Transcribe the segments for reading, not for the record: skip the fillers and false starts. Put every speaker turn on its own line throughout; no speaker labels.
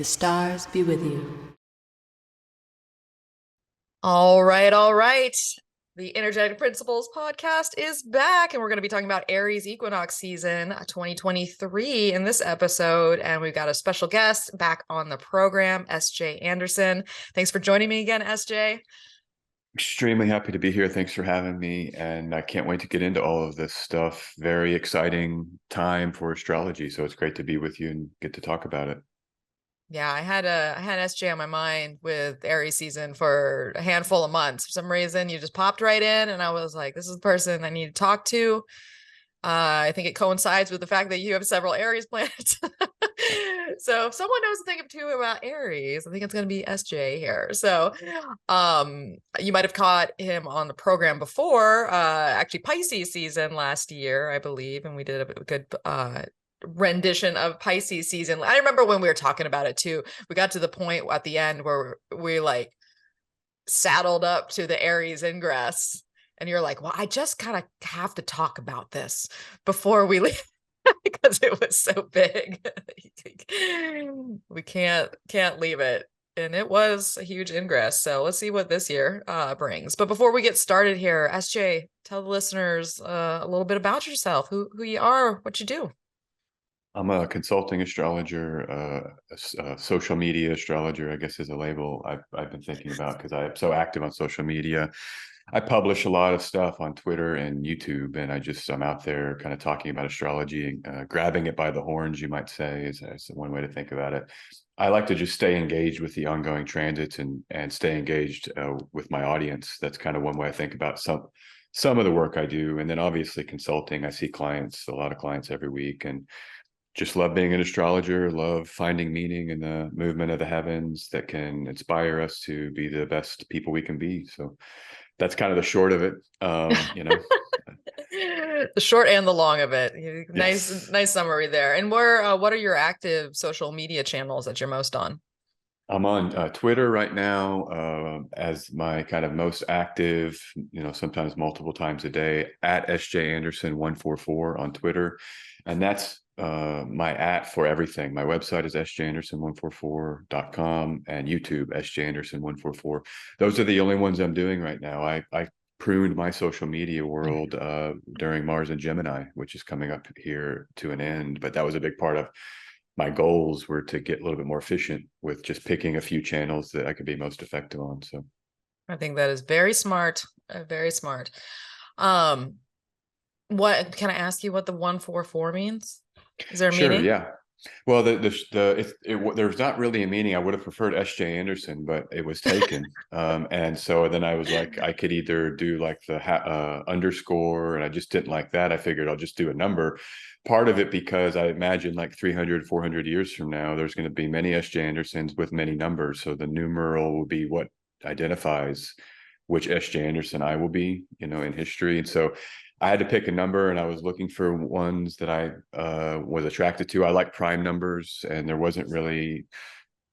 stars be with you.
All right, all right. The Energetic Principles podcast is back, and we're going to be talking about Aries Equinox season 2023 in this episode. And we've got a special guest back on the program, SJ Anderson. Thanks for joining me again, SJ.
Extremely happy to be here. Thanks for having me. And I can't wait to get into all of this stuff. Very exciting time for astrology. So it's great to be with you and get to talk about it.
Yeah, I had SJ on my mind with Aries season for a handful of months. For some reason, you just popped right in, and I was like, this is the person I need to talk to. I think it coincides with the fact that you have several Aries planets. So if someone knows a thing or two about Aries, I think it's going to be SJ here. So you might have caught him on the program before, actually Pisces season last year, I believe, and we did a good rendition of Pisces season. I remember when we were talking about it too. We got to the point at the end where we like saddled up to the Aries ingress, and you're like, well, I just kind of have to talk about this before we leave because it was so big. We can't leave it. And it was a huge ingress. So let's see what this year brings. But before we get started here, SJ, tell the listeners a little bit about yourself, who you are, what you do.
I'm a consulting astrologer, a social media astrologer, I guess is a label I've been thinking about because I'm so active on social media. I publish a lot of stuff on Twitter and YouTube, and I'm out there kind of talking about astrology, grabbing it by the horns, you might say, is one way to think about it. I like to just stay engaged with the ongoing transits and stay engaged with my audience. That's kind of one way I think about some of the work I do. And then obviously consulting, I see clients, a lot of clients every week, and just love being an astrologer, love finding meaning in the movement of the heavens that can inspire us to be the best people we can be. So that's kind of the short of it.
The short and the long of it.
Yes.
Nice summary there. And what are your active social media channels that you're most on?
I'm on Twitter right now as my kind of most active, sometimes multiple times a day, at SJ Anderson 144 on Twitter. And that's my @ for everything. My website is sjanderson144.com, and YouTube, SJ Anderson 144. Those are the only ones I'm doing right now. I pruned my social media world during Mars and Gemini, which is coming up here to an end. But that was a big part of my goals, were to get a little bit more efficient with just picking a few channels that I could be most effective on. So
I think that is very smart. Very smart. What can I ask you what the 144 means? Is there a
sure,
meaning?
yeah. Well, there's not really a meaning. I would have preferred SJ Anderson, but it was taken. And so then I was like, I could either do like the underscore, and I just didn't like that. I figured I'll just do a number. Part of it because I imagine like 300, 400 years from now, there's going to be many SJ Andersons with many numbers. So the numeral will be what identifies which SJ Anderson I will be, in history. And so I had to pick a number, and I was looking for ones that I was attracted to. I like prime numbers, and there wasn't really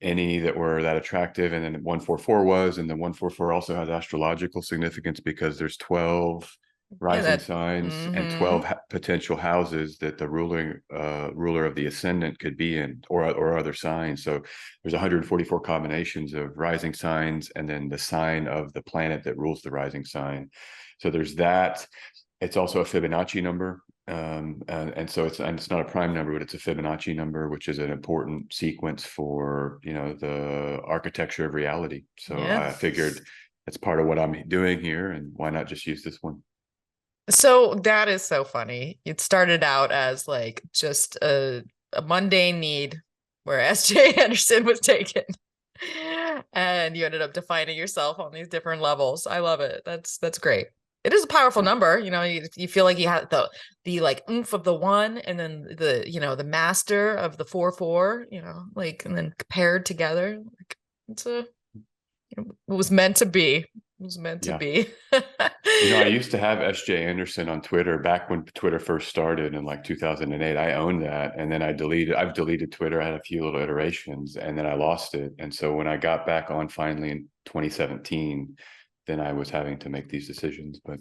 any that were that attractive. And then 144 was, and then 144 also has astrological significance because there's 12 rising signs and 12 potential houses that the ruler of the ascendant could be in, or other signs. So there's 144 combinations of rising signs, and then the sign of the planet that rules the rising sign. So there's that. It's also a Fibonacci number. And so it's not a prime number, but it's a Fibonacci number, which is an important sequence for, the architecture of reality. So
Yeah.
I figured that's part of what I'm doing here, and why not just use this one?
So that is so funny. It started out as like just a mundane need where SJ Anderson was taken. And you ended up defining yourself on these different levels. I love it. That's great. It is a powerful number. You feel like you have the like oomph of the one, and then the master of the 4/4, and then paired together. Like, it was meant to be. It was meant to be.
I used to have SJ Anderson on Twitter back when Twitter first started in like 2008. I owned that, and then I've deleted Twitter. I had a few little iterations, and then I lost it. And so when I got back on finally in 2017, then I was having to make these decisions. But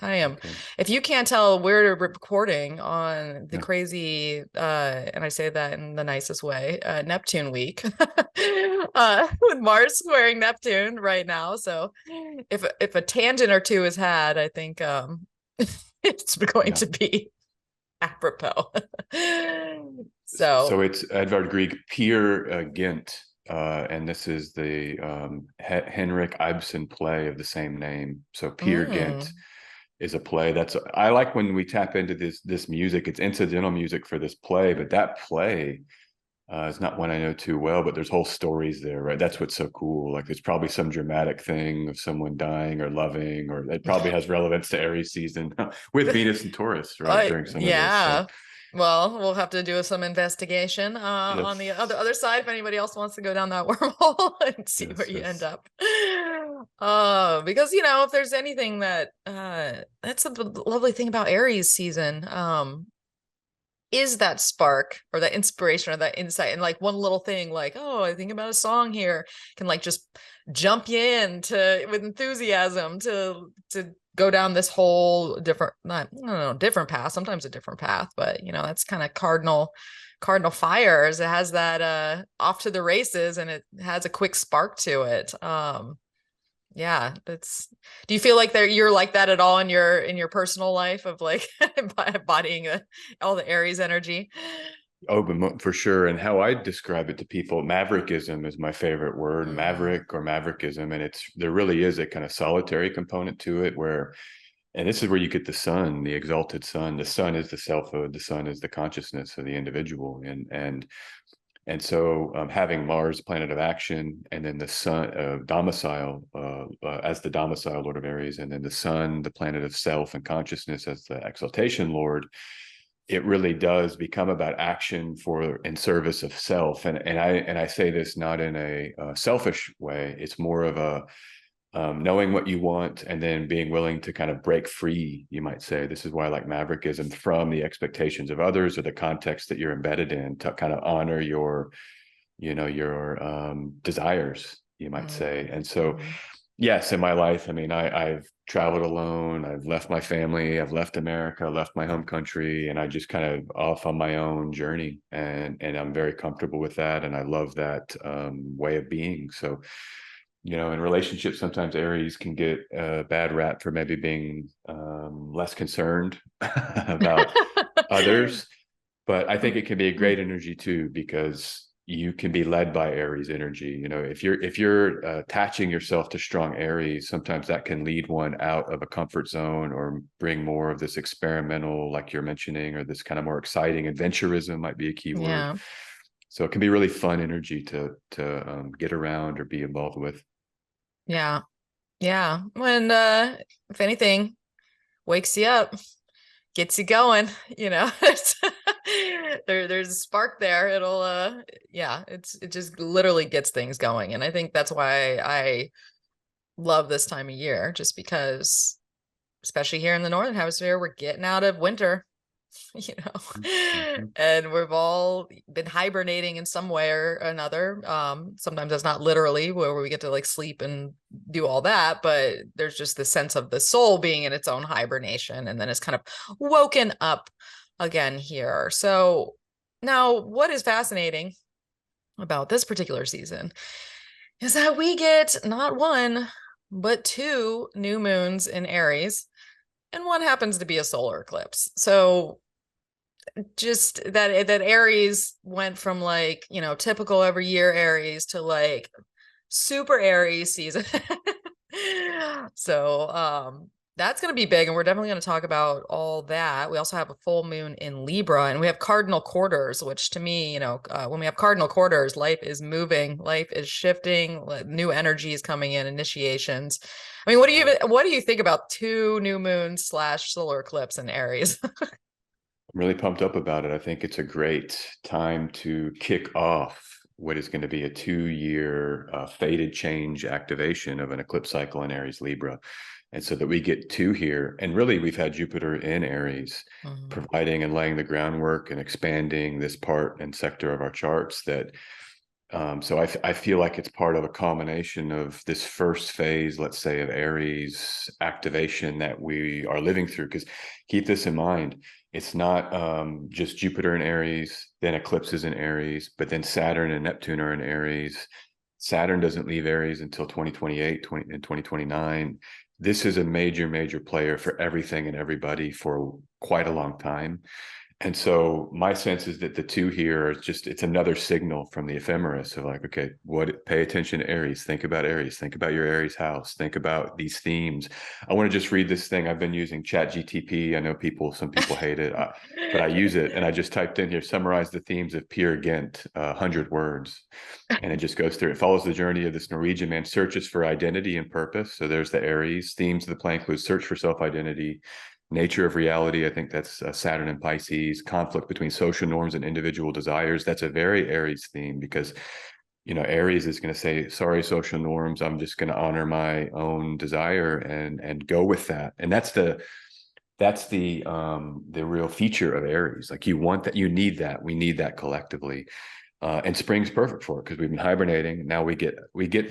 I am.
Okay.
If you can't tell, we're recording on the
Yeah.
crazy, and I say that in the nicest way, Neptune week, with Mars squaring Neptune right now. So if a tangent or two is had, I think it's going to be apropos.
So
So,
it's Edvard Grieg, Peer Gynt, and this is the Henrik Ibsen play of the same name. So Peer Gynt is a play that's, I like when we tap into this music. It's incidental music for this play, but that play is not one I know too well, but there's whole stories there, right? That's what's so cool. Like there's probably some dramatic thing of someone dying or loving, or it probably has relevance to Aries season with Venus and Taurus, right? During some of this. So
yeah. Well, we'll have to do some investigation on the
yes,
other side if anybody else wants to go down that wormhole and see where you end
yes.
up. Because if there's anything that that's a lovely thing about Aries season, is that spark or that inspiration or that insight, and like one little thing like, oh, I think about a song here, can like just jump you in to with enthusiasm to go down this whole different, not, I don't know, different path, sometimes a different path, but that's kind of cardinal fires. It has that off to the races, and it has a quick spark to it. Yeah, that's, do you feel like you're like that at all in your personal life of like embodying all the Aries energy?
Oh, but for sure. And how I describe it to people, maverickism is my favorite word, maverick or maverickism. And there really is a kind of solitary component to it where, and this is where you get the sun, the exalted sun. The sun is the selfhood. The sun is the consciousness of the individual. And so having Mars, planet of action, and then the sun, domicile, as the domicile lord of Aries, and then the sun, the planet of self and consciousness as the exaltation lord, it really does become about action for in service of self. And I say this not in a selfish way. It's more of a knowing what you want and then being willing to kind of break free, you might say. This is why I like maverickism, from the expectations of others or the context that you're embedded in, to kind of honor your desires, you might say. And so, yes, in my life, I mean, I've traveled alone, I've left my family, I've left America, left my home country, and I just kind of off on my own journey, and I'm very comfortable with that, and I love that way of being. So, in relationships, sometimes Aries can get a bad rap for maybe being less concerned about others, but I think it can be a great energy too, because you can be led by Aries energy. If you're attaching yourself to strong Aries, sometimes that can lead one out of a comfort zone or bring more of this experimental, like you're mentioning, or this kind of more exciting adventurism might be a key word. So it can be really fun energy to get around or be involved with.
Yeah. When if anything wakes you up, gets you going, there's a spark there. It'll it just literally gets things going. And I think that's why I love this time of year, just because, especially here in the Northern Hemisphere, we're getting out of winter, and we've all been hibernating in some way or another. Sometimes that's not literally where we get to like sleep and do all that, but there's just the sense of the soul being in its own hibernation, and then it's kind of woken up again here. So now what is fascinating about this particular season is that we get not one, but two new moons in Aries, and one happens to be a solar eclipse. So just that Aries went from like, typical every year Aries to like super Aries season. So that's going to be big, and we're definitely going to talk about all that. We also have a full moon in Libra, and we have cardinal quarters, which to me, when we have cardinal quarters, life is moving, life is shifting, new energy is coming in, initiations. I mean, what do you think about two new moons / solar eclipse in Aries?
I'm really pumped up about it. I think it's a great time to kick off what is going to be a 2-year fated change activation of an eclipse cycle in Aries Libra. And so that we get two here, and really we've had Jupiter in Aries providing and laying the groundwork and expanding this part and sector of our charts that So I feel like it's part of a combination of this first phase, let's say, of Aries activation that we are living through. Because keep this in mind, it's not just Jupiter in Aries, then eclipses in Aries, but then Saturn and Neptune are in Aries. Saturn doesn't leave Aries until 2028 and 2029. This is a major, major player for everything and everybody for quite a long time. And so my sense is that the two here are just, it's another signal from the ephemeris of like, okay, pay attention to Aries, think about Aries, think about your Aries house, think about these themes. I want to just read this thing. I've been using Chat GTP. I know some people hate it, but I use it. And I just typed in here, summarize the themes of Peer Gynt, 100 words. And it just goes through, it follows the journey of this Norwegian man, searches for identity and purpose. So there's the Aries. Themes of the plan include search for self-identity, nature of reality. I think that's Saturn and Pisces. Conflict between social norms and individual desires. That's a very Aries theme, because Aries is going to say, sorry, social norms, I'm just going to honor my own desire and go with that. And that's the real feature of Aries. Like, you want that, you need that, we need that collectively. And spring's perfect for it, because we've been hibernating. Now we get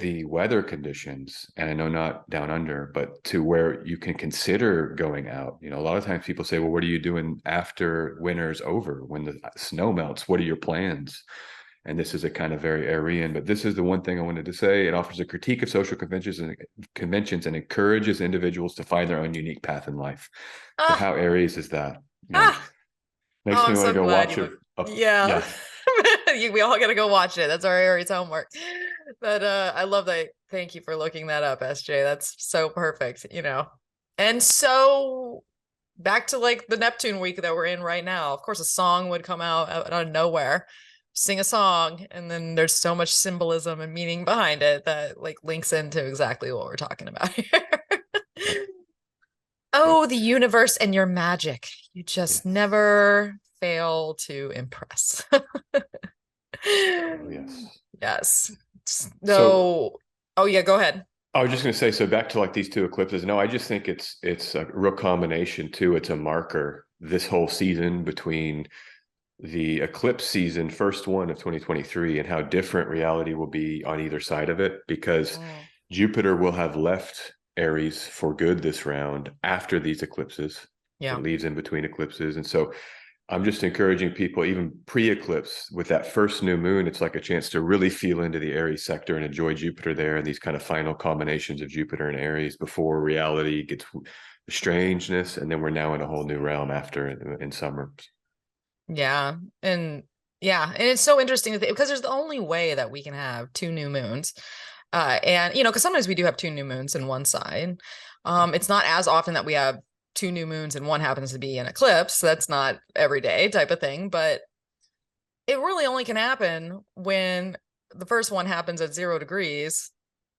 the weather conditions, and I know not down under, but to where you can consider going out. A lot of times people say, well, what are you doing after winter's over, when the snow melts? What are your plans? And this is a kind of very Aryan, but this is the one thing I wanted to say. It offers a critique of social conventions and encourages individuals to find their own unique path in life. So
Ah,
how Aries is that?
ah.
Makes
Oh,
me
I'm
want to
so
go
glad
watch
you
it.
look. Yeah.
Yeah.
We all gotta go watch it. That's our Aries homework. But I love that. Thank you for looking that up, SJ. That's so perfect, And so back to like the Neptune week that we're in right now. Of course, a song would come out of nowhere, sing a song, and then there's so much symbolism and meaning behind it that like links into exactly what we're talking about here. Oh, the universe and your magic. You just
Yes.
never fail to impress.
Oh, yes.
Yes.
So
No. Oh, yeah, go ahead.
I was just going to say, so back to like these two eclipses. No, I just think it's a real combination too. It's a marker this whole season between the eclipse season, first one of 2023, and how different reality will be on either side of it, because
Mm,
Jupiter will have left Aries for good this round after these eclipses. It
yeah.
leaves in between eclipses. And so I'm just encouraging people, even pre-eclipse, with that first new moon, it's like a chance to really feel into the Aries sector and enjoy Jupiter there, and these kind of final combinations of Jupiter and Aries before reality gets strangeness. And then we're now in a whole new realm after in summer.
Yeah. And yeah. And it's so interesting to think, because there's the only way that we can have two new moons. And because sometimes we do have two new moons in one side. It's not as often that we have two new moons and one happens to be an eclipse. That's not every day type of thing, but it really only can happen when the first one happens at 0 degrees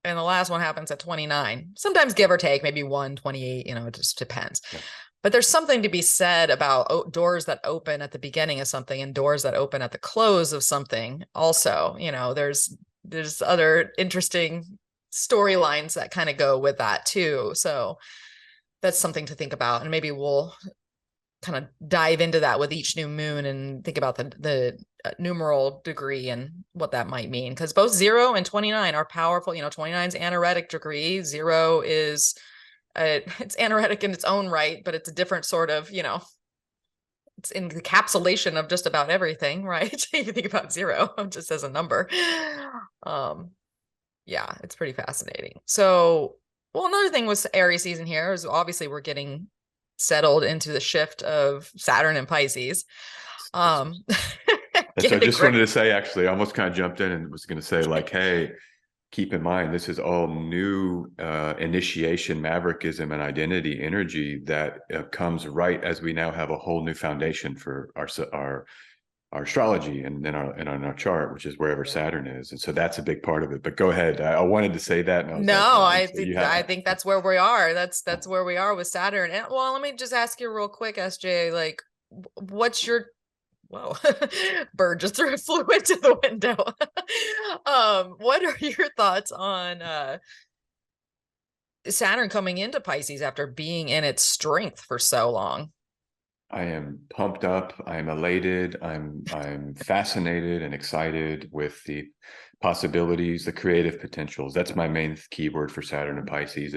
and the last one happens at 29. Sometimes give or take, maybe 128, it just depends.
Yeah.
But there's something to be said about doors that open at the beginning of something and doors that open at the close of something. Also, there's other interesting storylines that kind of go with that too. So that's something to think about. And maybe we'll kind of dive into that with each new moon and think about the numeral degree and what that might mean, because both 0 and 29 are powerful. 29 is anaretic degree, 0 is it's anaretic in its own right, but it's a different sort of, it's in the encapsulation of just about everything, right? If you think about 0 just as a number. Yeah, it's pretty fascinating. So, well, another thing with Aries season here is obviously we're getting settled into the shift of Saturn and Pisces.
That's what I just wanted to say. Actually, I almost kind of jumped in and was going to say, like, hey, keep in mind, this is all new initiation, maverickism, and identity energy that comes right as we now have a whole new foundation for our astrology and in our chart, which is wherever Saturn is. And so that's a big part of it. But go ahead. I wanted to say that. And I was
I think that's where we are. That's where we are with Saturn. And well, let me just ask you real quick, SJ, like, what's your whoa, bird just flew into the window. What are your thoughts on Saturn coming into Pisces after being in its strength for so long?
I am pumped up. I'm elated. I'm fascinated and excited with the possibilities, the creative potentials. That's my main keyword for Saturn and Pisces.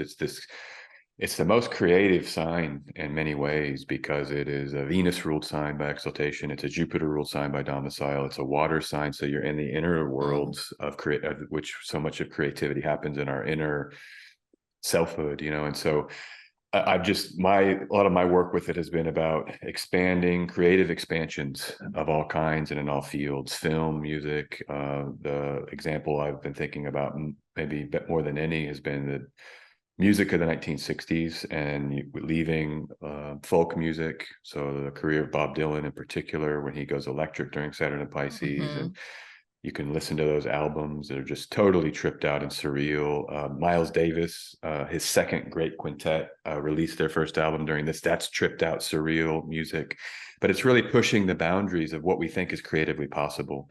It's the most creative sign in many ways because it is a Venus ruled sign by exaltation. It's a Jupiter ruled sign by domicile. It's a water sign. So you're in the inner worlds of which so much of creativity happens in our inner selfhood, and so I've just a lot of my work with it has been about expanding creative expansions of all kinds and in all fields, film, music. The example I've been thinking about maybe a bit more than any has been the music of the 1960s and leaving folk music. So the career of Bob Dylan in particular, when he goes electric during Saturn and Pisces, and you can listen to those albums that are just totally tripped out and surreal. Miles Davis, his second great quintet, released their first album during this. That's tripped out, surreal music, but it's really pushing the boundaries of what we think is creatively possible.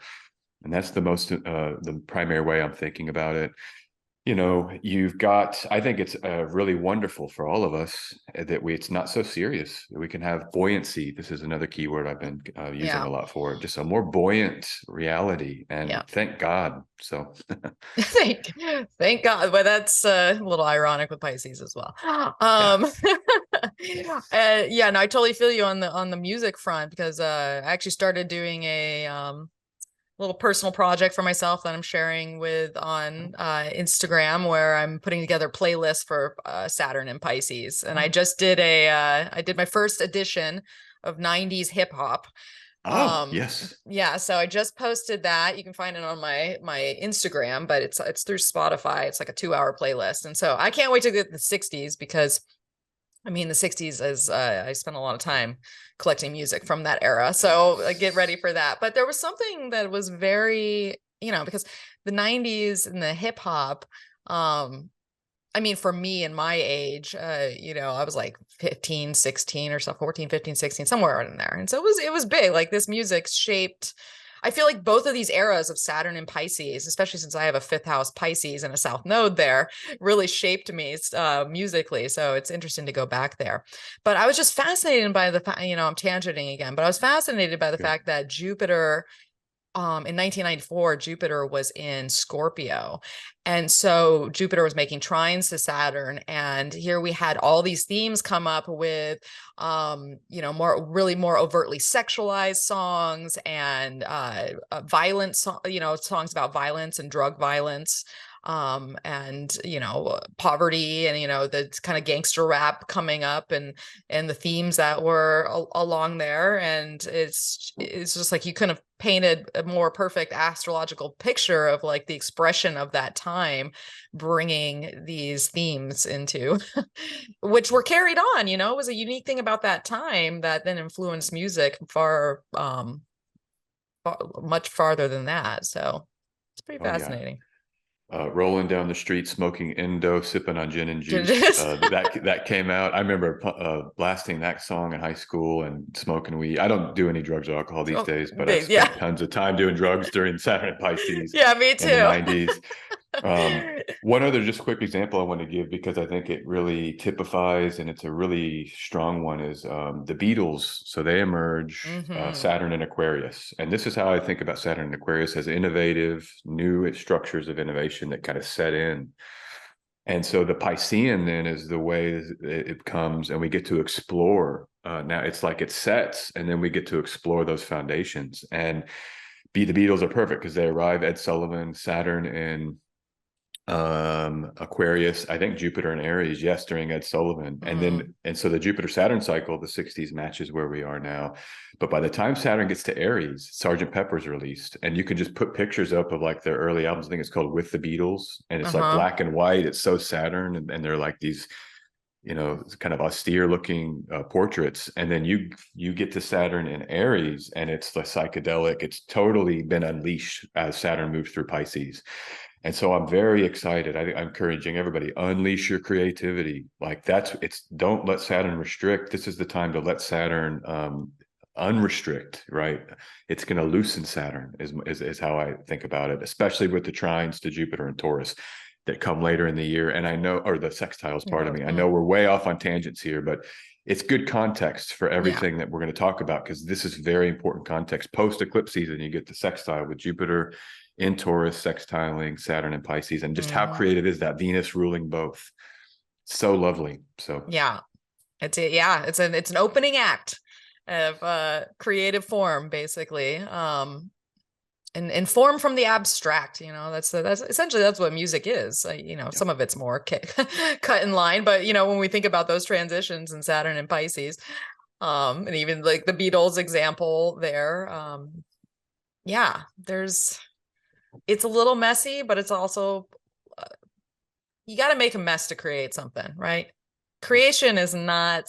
And that's the primary way I'm thinking about it. I think it's really wonderful for all of us that it's not so serious. We can have buoyancy. This is another keyword I've been using a lot for just a more buoyant reality. And thank God. So
thank God. But that's a little ironic with Pisces as well. No, I totally feel you on the music front because I actually started doing a little personal project for myself that I'm sharing on Instagram, where I'm putting together playlists for Saturn and Pisces. And I just did I did my first edition of 90s hip hop.
Yes.
Yeah. So I just posted that. You can find it on my Instagram, but it's through Spotify. It's like a 2-hour playlist. And so I can't wait to get the 60s because the 60s is I spent a lot of time collecting music from that era. So get ready for that. But there was something that was very, because the 90s and the hip hop, for me and my age, I was like 15, 16 or so, 14, 15, 16, somewhere in there. And so it was big. Like this music shaped, I feel like both of these eras of Saturn and Pisces, especially since I have a 5th house Pisces and a South Node there, really shaped me musically. So it's interesting to go back there. But I was just fascinated by the fact, I'm tangenting again, but I was fascinated by the fact that Jupiter, in 1994, Jupiter was in Scorpio. And so Jupiter was making trines to Saturn. And here we had all these themes come up with, more overtly sexualized songs and violent, songs about violence and drug violence. And poverty and the kind of gangster rap coming up and the themes that were along there. And it's just like you couldn't have painted a more perfect astrological picture of like the expression of that time, bringing these themes into which were carried on. It was a unique thing about that time that then influenced music much farther than that. So it's pretty fascinating.
Rolling down the street, smoking Indo, sipping on gin and juice. That came out. I remember blasting that song in high school and smoking weed. I don't do any drugs or alcohol these days, but I spent tons of time doing drugs during Saturn and Pisces.
Yeah, me too.
In the 90s. One other just quick example I want to give because I think it really typifies and it's a really strong one is the Beatles. So they emerge Saturn and Aquarius. And this is how I think about Saturn and Aquarius as innovative, new structures of innovation that kind of set in. And so the Piscean then is the way it comes and we get to explore. Now it's like it sets and then we get to explore those foundations. And the Beatles are perfect because they arrive, Ed Sullivan, Saturn and Aquarius, I think Jupiter and Aries, during Ed Sullivan. And so the Jupiter Saturn cycle of the 60s matches where we are now. But by the time Saturn gets to Aries, Sgt. Pepper's released, and you can just put pictures up of like their early albums. I think it's called With the Beatles, and it's like black and white. It's so Saturn, and they're like these, kind of austere looking portraits. And then you get to Saturn in Aries, and it's the psychedelic. It's totally been unleashed as Saturn moves through Pisces. And so I'm very excited. I'm encouraging everybody, unleash your creativity. Like don't let Saturn restrict. This is the time to let Saturn unrestrict, right? It's going to loosen Saturn is how I think about it, especially with the trines to Jupiter and Taurus that come later in the year. And I know, or the sextiles, pardon me. I know we're way off on tangents here, but it's good context for everything that we're going to talk about, because this is very important context. Post eclipse season, you get the sextile with Jupiter in Taurus, sextiling Saturn and Pisces, and just how creative is that? Venus ruling both. So lovely. So
yeah, it's an opening act of creative form, basically. And form from the abstract, that's essentially, that's what music is. Some of it's more cut in line, but when we think about those transitions in Saturn and Pisces, and even like the Beatles example there, it's a little messy, but it's also, you got to make a mess to create something, right? Creation is not,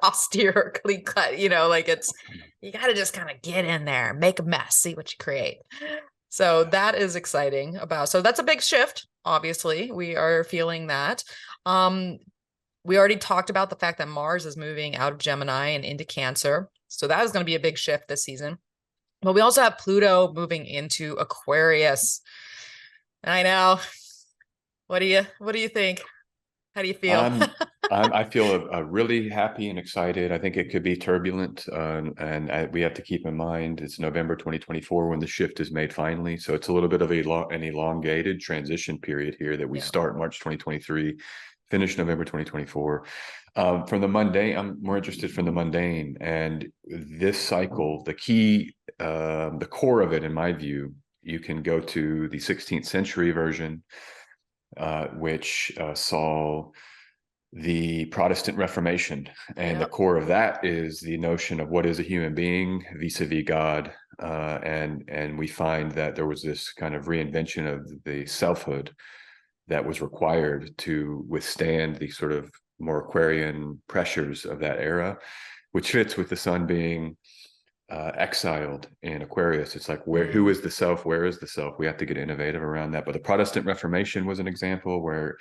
austere, clean cut, like it's, you got to just kind of get in there, make a mess, see what you create. So that is exciting so that's a big shift. Obviously, we are feeling that. We already talked about the fact that Mars is moving out of Gemini and into Cancer. So that is going to be a big shift this season. But we also have Pluto moving into Aquarius. I know. What do you think? How do you feel?
I feel really happy and excited. I think it could be turbulent, and we have to keep in mind it's November 2024 when the shift is made finally. So it's a little bit of an elongated transition period here that we start March 2023, finish November 2024. From the mundane, I'm more interested from the mundane, and this cycle, the key, the core of it, in my view, you can go to the 16th century version, which saw the Protestant Reformation. And the core of that is the notion of what is a human being vis-a-vis God. And we find that there was this kind of reinvention of the selfhood that was required to withstand the sort of more Aquarian pressures of that era, which fits with the sun being exiled in Aquarius. It's like, who is the self? Where is the self? We have to get innovative around that. But the Protestant Reformation was an example where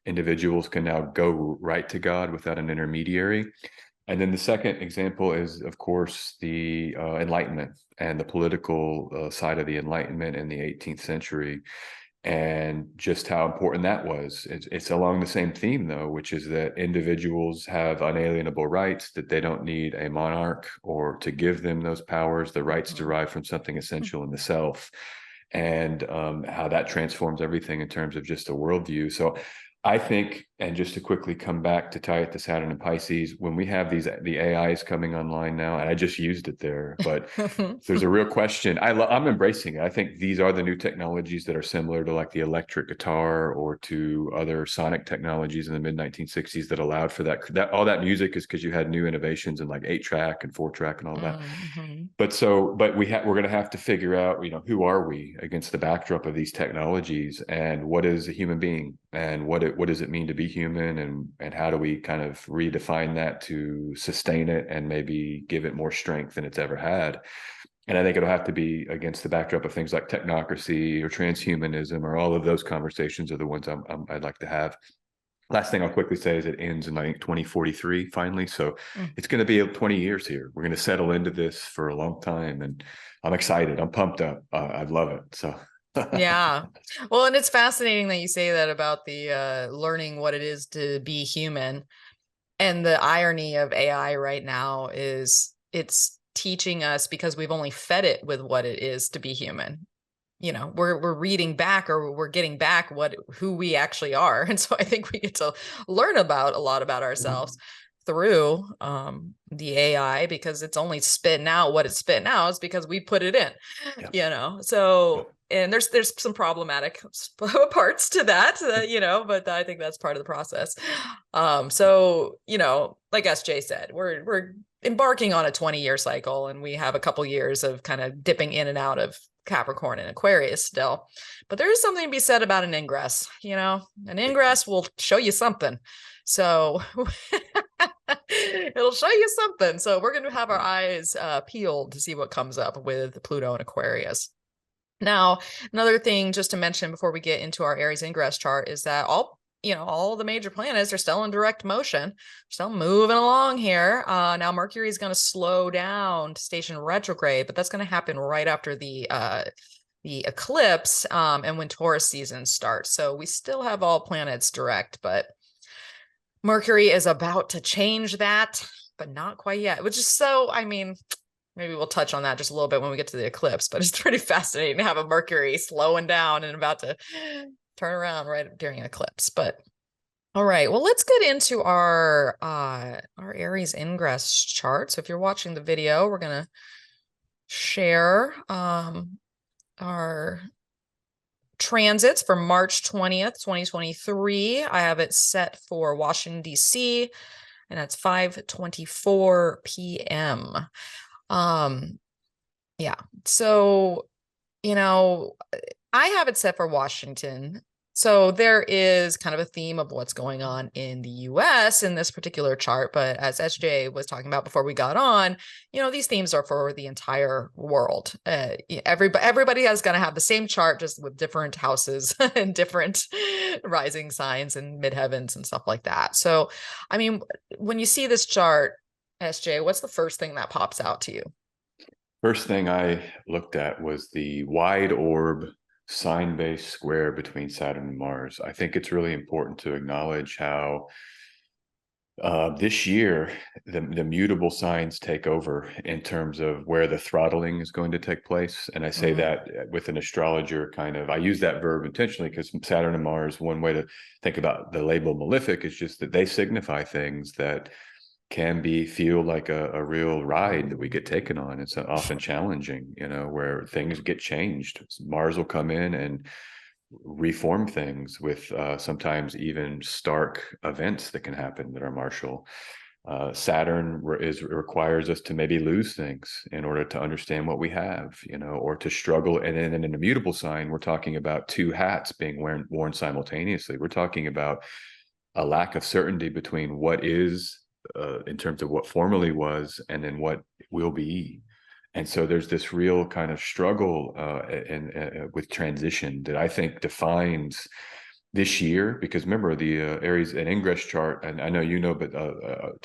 individuals can now go right to God without an intermediary. And then the second example is, of course, the Enlightenment and the political side of the Enlightenment in the 18th century, and just how important that was. It's along the same theme, though, which is that individuals have unalienable rights, that they don't need a monarch or to give them those powers. The rights derive from something essential in the self, and how that transforms everything in terms of just a worldview. So I think, and just to quickly come back to tie it to Saturn and Pisces, when we have the AIs coming online now, and I just used it there, but there's a real question. I'm embracing it. I think these are the new technologies that are similar to like the electric guitar or to other sonic technologies in the mid 1960s that allowed for that all that music is because you had new innovations in like 8-track and 4-track and all that. But we're going to have to figure out, who are we against the backdrop of these technologies, and what is a human being, and what does it mean to be human, and how do we kind of redefine that to sustain it and maybe give it more strength than it's ever had. And I think it'll have to be against the backdrop of things like technocracy or transhumanism, or all of those conversations are the ones I'd like to have. Last thing I'll quickly say is it ends in, I think, 2043 finally. So it's going to be 20 years here. We're going to settle into this for a long time, and I'm excited. I'm pumped up. I love it. So
yeah. Well, and it's fascinating that you say that about the learning what it is to be human. And the irony of AI right now is it's teaching us because we've only fed it with what it is to be human. We're reading back, or we're getting back who we actually are. And so I think we get to learn a lot about ourselves through the AI, because it's only spitting out what it's spitting out is because we put it in. So and there's some problematic parts to that, but I think that's part of the process. So like SJ said, we're embarking on a 20-year cycle, and we have a couple years of kind of dipping in and out of Capricorn and Aquarius still. But there is something to be said about an ingress. An ingress will show you something. So it'll show you something. So we're going to have our eyes peeled to see what comes up with Pluto and Aquarius. Now, another thing just to mention before we get into our Aries ingress chart is that all the major planets are still in direct motion, still moving along here. Now Mercury is going to slow down to station retrograde, but that's going to happen right after the eclipse and when Taurus season starts. So we still have all planets direct, but Mercury is about to change that, but not quite yet, which is so, I mean, maybe we'll touch on that just a little bit when we get to the eclipse, but it's pretty fascinating to have a Mercury slowing down and about to turn around right during an eclipse. But all right, well, let's get into our Aries ingress chart. So if you're watching the video, we're gonna share our transits for March 20th, 2023. I have it set for Washington, D.C., and that's 5:24 p.m. Yeah. So, you know, I have it set for Washington. So there is kind of a theme of what's going on in the US in this particular chart. But as SJ was talking about before we got on, these themes are for the entire world. Everybody is going to have the same chart, just with different houses and different rising signs and midheavens and stuff like that. So, I mean, when you see this chart, SJ, what's the first thing that pops out to you?
First thing I looked at was the wide orb sign-based square between Saturn and Mars. I think it's really important to acknowledge how this year the mutable signs take over in terms of where the throttling is going to take place. And I say that with an astrologer kind of, I use that verb intentionally because Saturn and Mars, one way to think about the label malefic is just that they signify things that can feel like a real ride that we get taken on. It's often challenging, where things get changed. Mars will come in and reform things with sometimes even stark events that can happen that are martial. Saturn requires us to maybe lose things in order to understand what we have, or to struggle. And then in an immutable sign, we're talking about two hats being worn simultaneously. We're talking about a lack of certainty between what is in terms of what formerly was and then what will be. And so there's this real kind of struggle with transition that I think defines this year, because remember the Aries and ingress chart, and I know but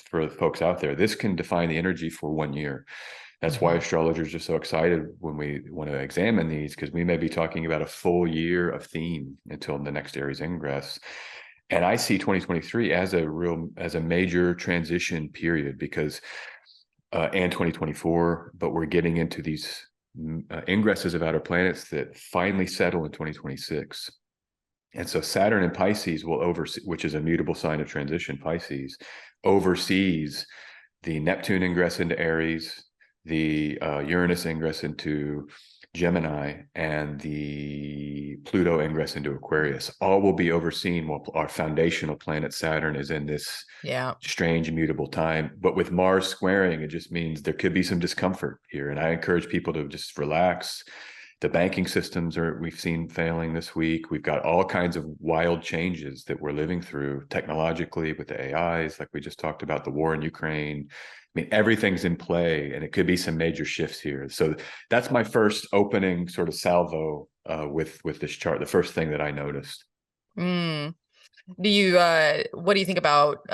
for the folks out there, this can define the energy for 1 year. That's why astrologers are so excited when we want to examine these, because we may be talking about a full year of theme until the next Aries ingress. And I see 2023 as a major transition period, because and 2024, but we're getting into these ingresses of outer planets that finally settle in 2026. And so Saturn in Pisces will oversee, which is a mutable sign of transition. Pisces oversees the Neptune ingress into Aries, the Uranus ingress into Gemini, and the Pluto ingress into Aquarius. All will be overseen while our foundational planet Saturn is in this strange immutable time. But with Mars squaring, it just means there could be some discomfort here. And I encourage people to just relax. The banking systems we've seen failing this week. We've got all kinds of wild changes that we're living through technologically with the AIs, like we just talked about, the war in Ukraine. I mean, everything's in play, and it could be some major shifts here. So that's my first opening sort of salvo with this chart. The first thing that I noticed.
What do you think about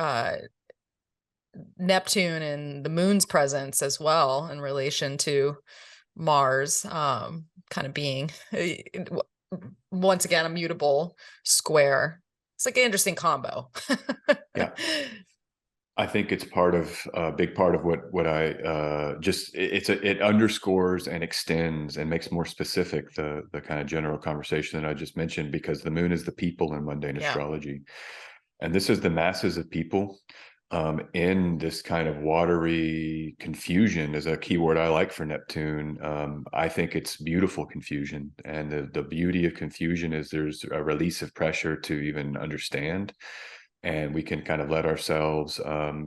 Neptune and the moon's presence as well in relation to Mars, kind of being once again a mutable square? It's like an interesting combo.
Yeah. I think it's a big part of what I it underscores and extends and makes more specific the kind of general conversation that I just mentioned, because the moon is the people in mundane astrology. And this is the masses of people in this kind of watery confusion is a keyword I like for Neptune. I think it's beautiful confusion. And the beauty of confusion is there's a release of pressure to even understand. And we can kind of let ourselves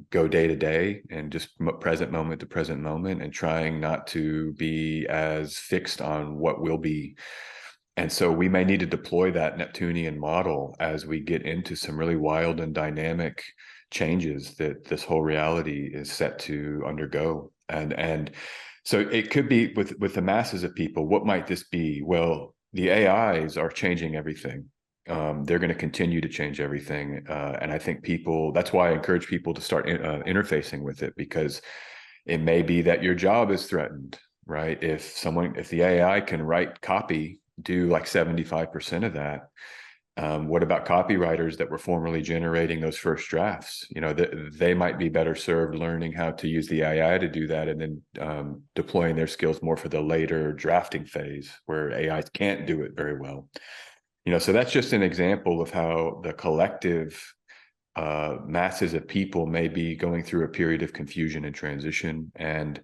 go day to day and just present moment to present moment, and trying not to be as fixed on what will be. And so we may need to deploy that Neptunian model as we get into some really wild and dynamic changes that this whole reality is set to undergo. And so it could be with the masses of people. What might this be? Well, the AIs are changing everything. They're going to continue to change everything. And I think that's why I encourage people to start interfacing with it, because it may be that your job is threatened, right? If the AI can write copy, do like 75% of that, What about copywriters that were formerly generating those first drafts? You know, they might be better served learning how to use the AI to do that, and then deploying their skills more for the later drafting phase where AI can't do it very well. You know, so that's just an example of how the collective masses of people may be going through a period of confusion and transition. And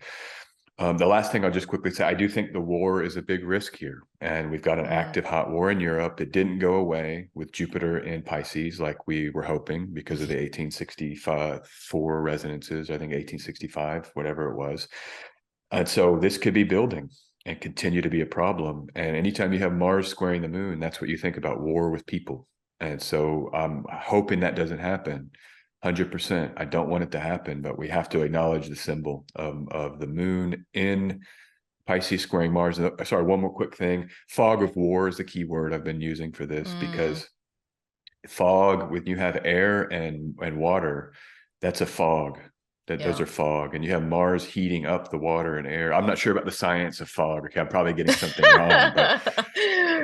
the last thing I'll just quickly say, I do think the war is a big risk here. And we've got an active hot war in Europe. It didn't go away with Jupiter in Pisces like we were hoping because of the 1864 resonances, I think 1865, whatever it was. And so this could be building and continue to be a problem. And anytime you have Mars squaring the moon, that's what you think about, war with people. And so I'm hoping that doesn't happen. 100%. I don't want it to happen, but we have to acknowledge the symbol of the moon in Pisces squaring Mars. Sorry, one more quick thing. Fog of war is the key word I've been using for this, because fog, when you have air and water, that's a fog. Those are fog, and you have Mars heating up the water and air. I'm not sure about the science of fog. Okay, I'm probably getting something wrong, but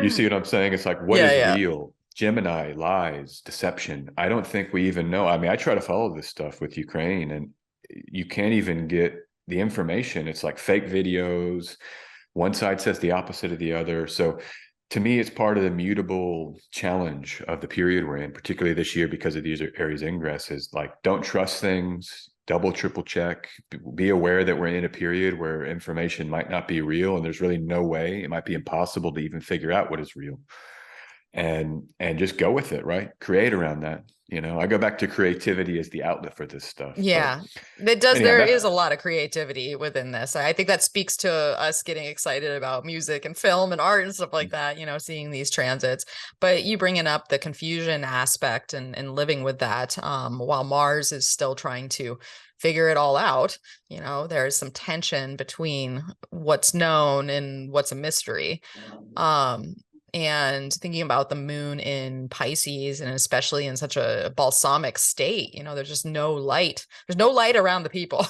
you see what I'm saying? It's like, what is real? Gemini, lies, deception. I don't think we even know. I mean, I try to follow this stuff with Ukraine, and you can't even get the information. It's like fake videos. One side says the opposite of the other. So to me, it's part of the mutable challenge of the period we're in, particularly this year because of these Aries ingresses. Like, don't trust things, double, triple check, be aware that we're in a period where information might not be real, and there's really no way, it might be impossible to even figure out what is real. And just go with it, right? Create around that. You know, I go back to creativity as the outlet for this stuff.
Yeah, it does. Anyhow, there is a lot of creativity within this. I think that speaks to us getting excited about music and film and art and stuff like that, you know, seeing these transits. But you bringing up the confusion aspect and living with that, while Mars is still trying to figure it all out. You know, there's some tension between what's known and what's a mystery. And thinking about the moon in Pisces, and especially in such a balsamic state, you know, there's just no light. There's no light around the people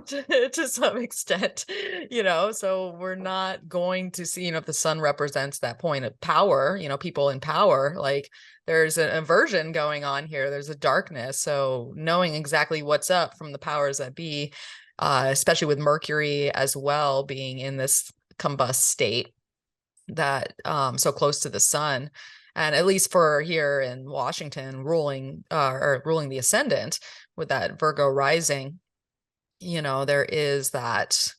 to some extent, you know, so we're not going to see, you know, if the sun represents that point of power, you know, people in power, like there's an aversion going on here. There's a darkness. So knowing exactly what's up from the powers that be, especially with Mercury as well being in this combust state, that so close to the sun, and at least for here in Washington, ruling the ascendant with that Virgo rising, you know, there is that,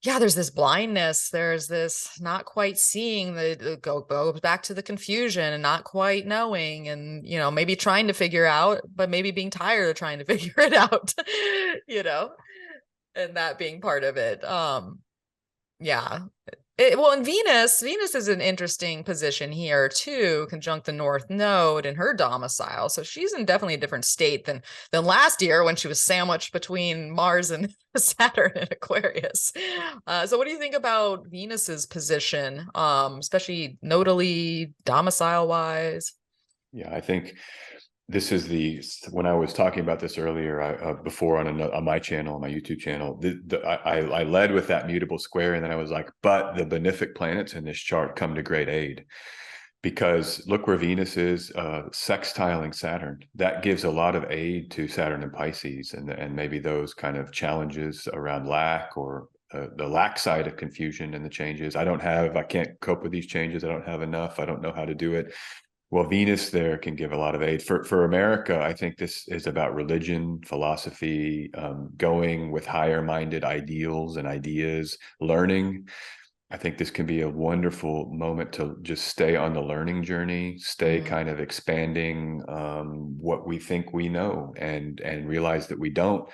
there's this blindness, there's this not quite seeing, the goes back to the confusion and not quite knowing, and, you know, maybe trying to figure out, but maybe being tired of trying to figure it out, you know, and that being part of it. Well, and Venus is an interesting position here too, conjunct the North Node in her domicile. So she's in definitely a different state than last year when she was sandwiched between Mars and Saturn in Aquarius. So what do you think about Venus's position, especially nodally, domicile wise?
Yeah, I think this is when I was talking about this earlier, before on my channel, on my YouTube channel, I led with that mutable square, and then I was like, but the benefic planets in this chart come to great aid, because look where Venus is, sextiling Saturn. That gives a lot of aid to Saturn and Pisces, and maybe those kind of challenges around lack, or the lack side of confusion and the changes. I can't cope with these changes. I don't have enough. I don't know how to do it. Well, Venus there can give a lot of aid. For America, I think this is about religion, philosophy, going with higher-minded ideals and ideas, learning. I think this can be a wonderful moment to just stay on the learning journey, stay kind of expanding what we think we know, and realize that we don't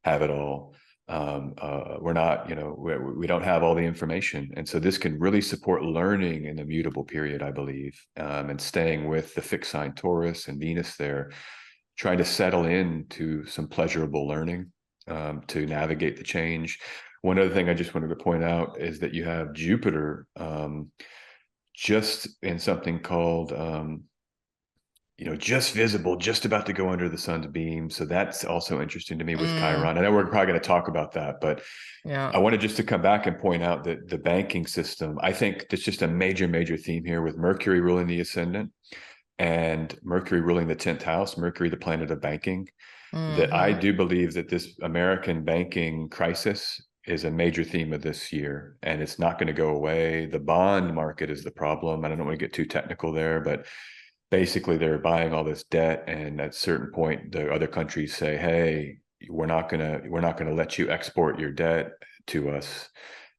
have it all. We're not, you know, we don't have all the information. And so this can really support learning in the mutable period, I believe, and staying with the fixed sign Taurus and Venus there, trying to settle into some pleasurable learning to navigate the change. One other thing I just wanted to point out is that you have Jupiter just in something called just visible, just about to go under the sun's beam. So that's also interesting to me with
Mm,
Chiron. I know we're probably going to talk about that, but
yeah.
I wanted just to come back and point out that the banking system, I think that's just a major, major theme here with Mercury ruling the ascendant and Mercury ruling the 10th house, Mercury, the planet of banking, that I
Hmm.
do believe that this American banking crisis is a major theme of this year, and it's not going to go away. The bond market is the problem. I don't want to get too technical there, but basically they're buying all this debt, and at a certain point the other countries say, hey, we're not going to let you export your debt to us.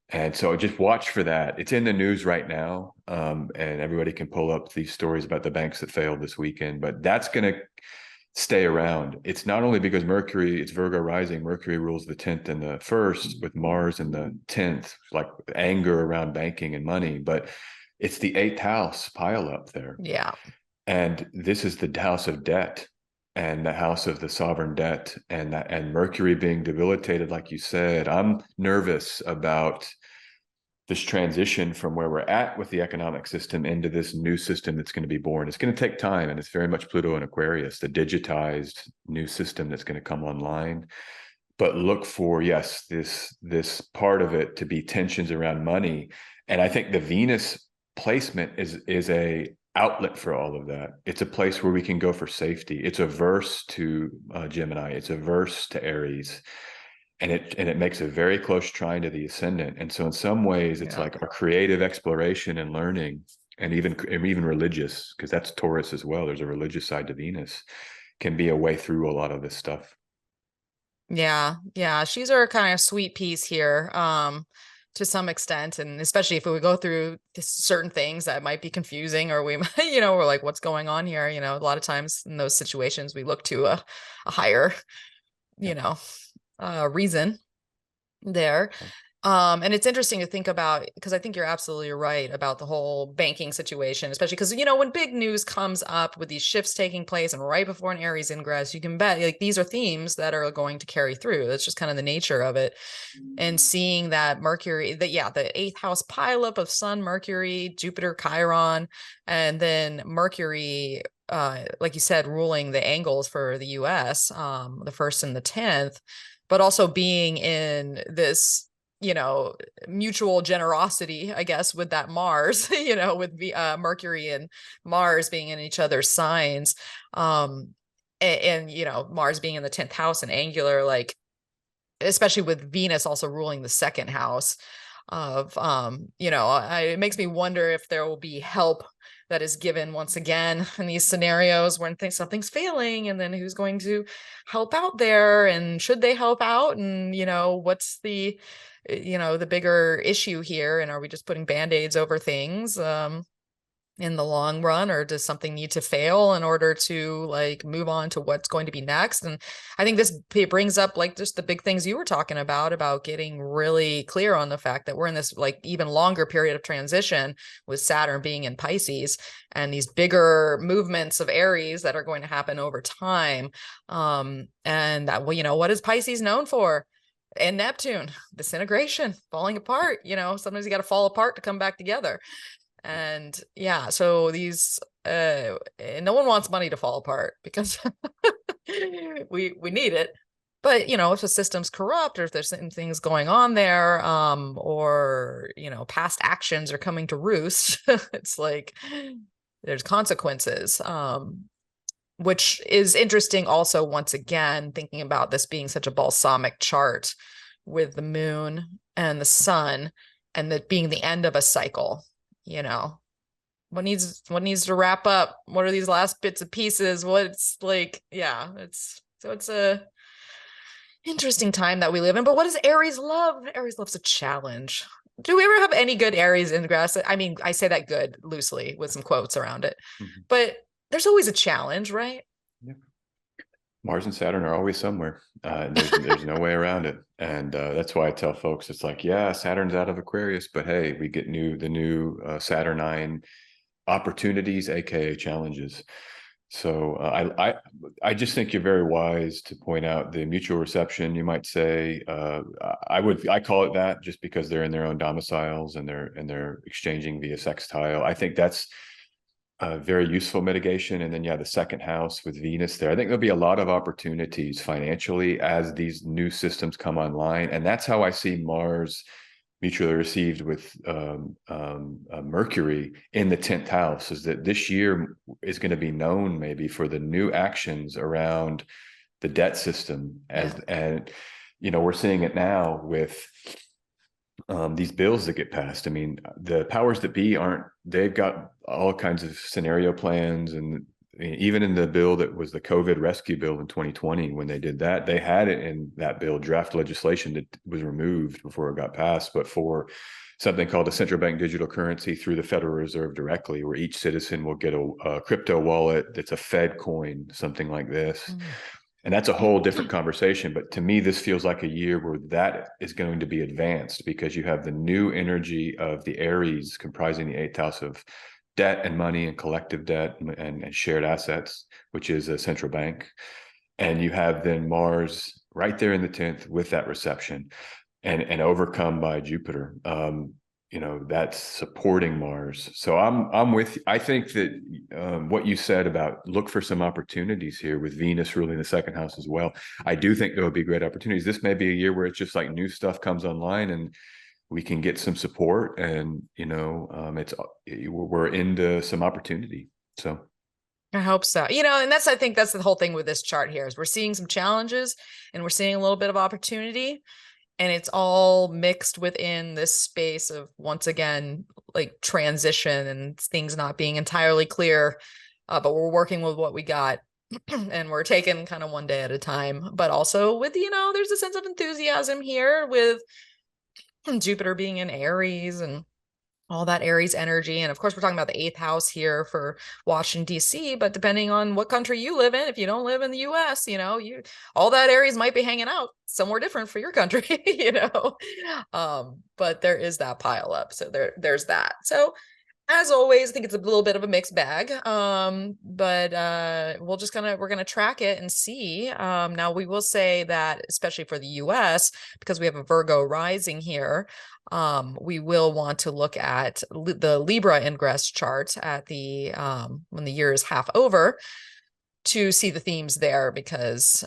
And so just watch for that. It's in the news right now, and everybody can pull up these stories about the banks that failed this weekend, but that's going to stay around. It's not only because Mercury, it's Virgo rising, Mercury rules the 10th and the 1st with Mars in the 10th, like anger around banking and money, but it's the 8th house pile up there.
Yeah.
And this is the house of debt and the house of the sovereign debt, and Mercury being debilitated, like you said. I'm nervous about this transition from where we're at with the economic system into this new system that's going to be born. It's going to take time, and it's very much Pluto and Aquarius, the digitized new system that's going to come online. But look for, yes, this part of it to be tensions around money. And I think the Venus placement is a outlet for all of that. It's a place where we can go for safety. It's averse to Gemini. It's averse to Aries, and it makes a very close trine to the ascendant. And so in some ways, it's
Yeah.
like our creative exploration and learning, and even religious, because that's Taurus as well. There's a religious side to Venus, can be a way through a lot of this stuff.
Yeah. Yeah. She's our kind of sweet piece here, to some extent. And especially if we go through certain things that might be confusing, or we, we're like, what's going on here? A lot of times in those situations, we look to a higher,
Yeah.
you know, reason there. And it's interesting to think about, because I think you're absolutely right about the whole banking situation, especially because, when big news comes up with these shifts taking place and right before an Aries ingress, you can bet like these are themes that are going to carry through. That's just kind of the nature of it. And seeing that Mercury, the 8th house pileup of Sun, Mercury, Jupiter, Chiron, and then Mercury, like you said, ruling the angles for the US, the 1st and the 10th, but also being in this mutual generosity, I guess, with that Mars, with Mercury and Mars being in each other's signs. And Mars being in the 10th house and angular, like, especially with Venus also ruling the 2nd house of, it makes me wonder if there will be help that is given once again in these scenarios when something's failing, and then who's going to help out there, and should they help out, and what's the bigger issue here, and are we just putting band-aids over things in the long run, or does something need to fail in order to like move on to what's going to be next? And I think it brings up like just the big things you were talking about getting really clear on the fact that we're in this like even longer period of transition with Saturn being in Pisces, and these bigger movements of Aries that are going to happen over time. And that, what is Pisces known for? And Neptune, disintegration, falling apart. Sometimes you got to fall apart to come back together. And yeah, so these no one wants money to fall apart, because we need it. But if the system's corrupt, or if there's certain things going on there, or past actions are coming to roost, it's like there's consequences. Which is interesting also, once again, thinking about this being such a balsamic chart with the moon and the sun, and that being the end of a cycle. What needs to wrap up? What are these last bits and pieces? What's like, yeah, it's a interesting time that we live in. But what does Aries love? Aries loves a challenge. Do we ever have any good Aries ingress? I mean, I say that good loosely with some quotes around it, but there's always a challenge, right?
Yeah. Mars and Saturn are always somewhere. There's no way around it, and that's why I tell folks, it's like, yeah, Saturn's out of Aquarius, but hey, we get the new Saturnine opportunities, aka challenges. So I just think you're very wise to point out the mutual reception, you might say. I call it that just because they're in their own domiciles, and they're exchanging via sextile. I think that's a very useful mitigation. And then, yeah, the second house with Venus there. I think there'll be a lot of opportunities financially as these new systems come online. And that's how I see Mars mutually received with Mercury in the 10th house, is that this year is going to be known maybe for the new actions around the debt system and we're seeing it now with these bills that get passed. I mean, the powers that be they've got all kinds of scenario plans. And even in the bill that was the COVID rescue bill in 2020, when they did that, they had it in that bill, draft legislation that was removed before it got passed, but for something called a central bank digital currency through the Federal Reserve directly, where each citizen will get a crypto wallet that's a Fed coin, something like this. And that's a whole different conversation. But to me, this feels like a year where that is going to be advanced, because you have the new energy of the Aries comprising the 8th house of debt and money and collective debt and shared assets, which is a central bank. And you have then Mars right there in the 10th with that reception and overcome by Jupiter. That's supporting Mars. So I'm with, I think that what you said about look for some opportunities here with Venus ruling the second house as well. I do think there will be great opportunities. This may be a year where it's just like new stuff comes online and we can get some support, and we're into some opportunity. So
I hope so. And I think that's the whole thing with this chart here, is we're seeing some challenges and we're seeing a little bit of opportunity. And it's all mixed within this space of, once again, like transition and things not being entirely clear, but we're working with what we got and we're taking kind of one day at a time. But also with, there's a sense of enthusiasm here with Jupiter being in Aries and all that Aries energy. And of course, we're talking about the 8th house here for Washington, D.C., but depending on what country you live in, if you don't live in the U.S., all that Aries might be hanging out somewhere different for your country, but there is that pile up. So there's that. So as always, I think it's a little bit of a mixed bag, but we're gonna track it and see. Now we will say that, especially for the U.S., because we have a Virgo rising here, we will want to look at the Libra ingress chart at the when the year is half over, to see the themes there, because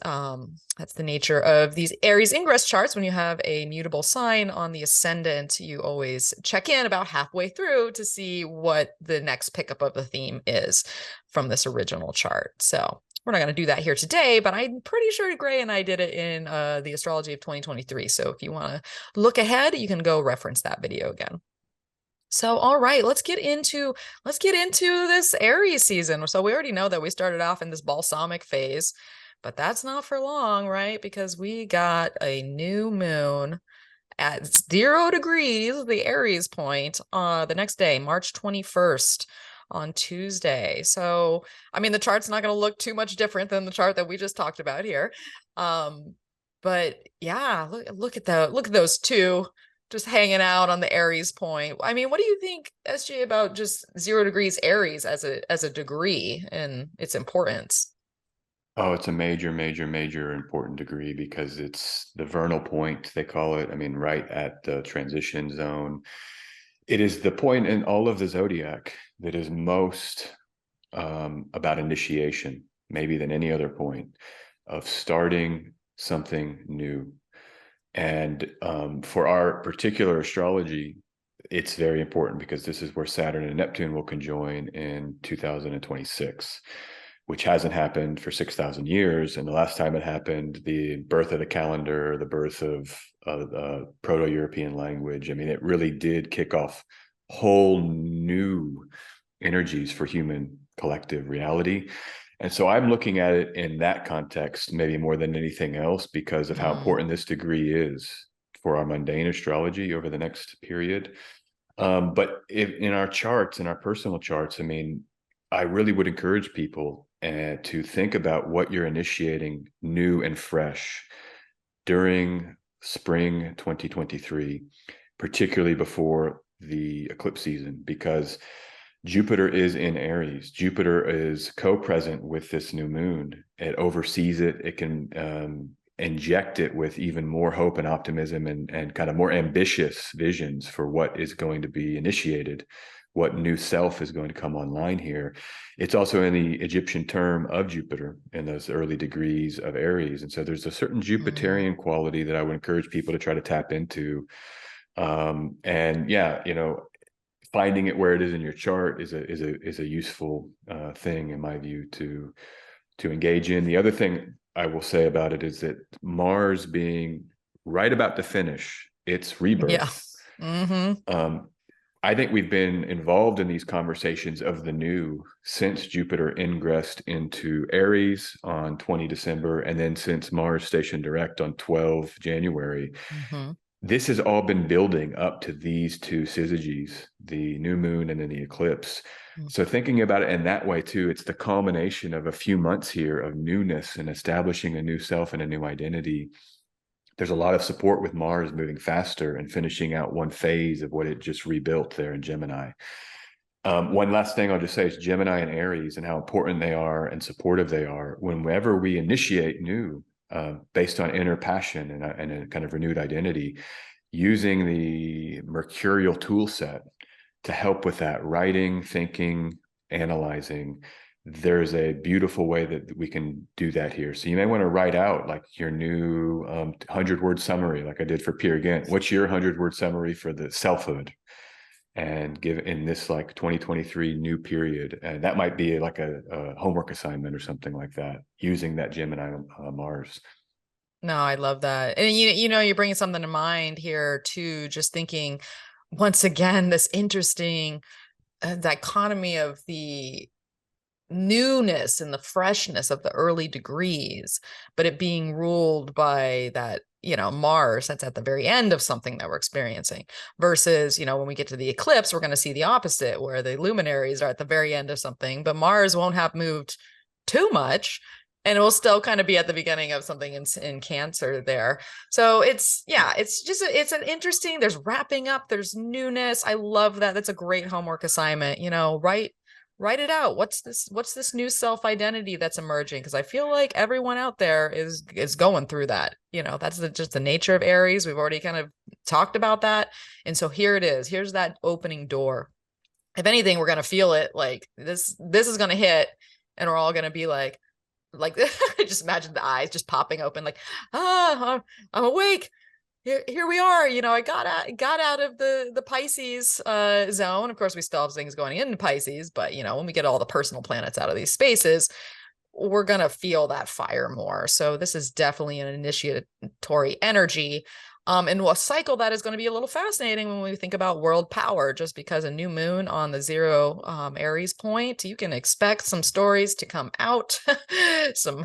that's the nature of these Aries ingress charts. When you have a mutable sign on the ascendant, you always check in about halfway through to see what the next pickup of the theme is from this original chart. So we're not going to do that here today, but I'm pretty sure Gray and I did it in the Astrology of 2023. So if you want to look ahead, you can go reference that video again. So, all right, let's get into this Aries season. So we already know that we started off in this balsamic phase, but that's not for long, right? Because we got a new moon at 0 degrees, the Aries point, the next day, March 21st on Tuesday. So, I mean, the chart's not going to look too much different than the chart that we just talked about here. But yeah, look at those two just hanging out on the Aries point. I mean, what do you think, SJ, about just 0 degrees Aries as a degree and its importance?
Oh, it's a major, major, major important degree, because it's the vernal point, they call it. I mean, right at the transition zone. It is the point in all of the zodiac that is most about initiation, maybe than any other point, of starting something new. And for our particular astrology, it's very important, because this is where Saturn and Neptune will conjoin in 2026, which hasn't happened for 6,000 years. And the last time it happened, the birth of the calendar, the birth of Proto-European language, I mean, it really did kick off whole new energies for human collective reality. And so I'm looking at it in that context, maybe more than anything else, because of how important this degree is for our mundane astrology over the next period. But in our charts, in our personal charts, I mean, I really would encourage people to think about what you're initiating new and fresh during spring 2023, particularly before the eclipse season, because Jupiter is in Aries. Jupiter is co-present with this new moon. It oversees it. It can inject it with even more hope and optimism and kind of more ambitious visions for what is going to be initiated what new self is going to come online here. It's also in the Egyptian term of Jupiter in those early degrees of Aries. And so there's a certain Jupiterian quality that I would encourage people to try to tap into. And yeah, you know, finding it where it is in your chart is a useful thing in my view to engage in. The other thing I will say about it is that Mars being right about to finish its rebirth. I think we've been involved in these conversations of the new since Jupiter ingressed into Aries on 20 December, and then since Mars stationed direct on 12 January. This has all been building up to these two syzygies, the new moon and then the eclipse. So thinking about it in that way too, it's the culmination of a few months here of newness and establishing a new self and a new identity. There's a lot of support with Mars moving faster and finishing out one phase of what it just rebuilt there in Gemini. One last thing I'll just say is Gemini and Aries and how important they are and supportive they are. Whenever we initiate new, based on inner passion and a kind of renewed identity, using the mercurial tool set to help with that writing, thinking, analyzing, there's a beautiful way that we can do that here. So you may want to write out like your new 100-word summary, like I did for Peer Gynt. What's your 100-word summary for the selfhood? And give in this like 2023 new period. And that might be like a homework assignment or something like that, using that Gemini Mars.
No, I love that. And you know, you're bringing something to mind here too, just thinking once again, this interesting dichotomy of the newness and the freshness of the early degrees, but it being ruled by that, you know, Mars that's at the very end of something that we're experiencing, versus, you know, when we get to the eclipse, we're going to see the opposite, where the luminaries are at the very end of something, but Mars won't have moved too much, and it will still kind of be at the beginning of something in Cancer there. So it's, yeah, it's just, it's an interesting, there's wrapping up, there's newness. I love that. That's a great homework assignment, you know, write it out. What's this new self-identity that's emerging? Because I feel like everyone out there is going through that. You know, that's just the nature of Aries. We've already kind of talked about that. And so here it is. Here's that opening door. If anything, we're going to feel it like this is going to hit, and we're all going to be like just imagine the eyes just popping open, like, I'm awake. Here we are. You know, I got out of the Pisces zone. Of course, we still have things going into Pisces, but you know, when we get all the personal planets out of these spaces, we're gonna feel that fire more. So this is definitely an initiatory energy. And a cycle that is going to be a little fascinating when we think about world power, just because a new moon on the 0 Aries point, you can expect some stories to come out, some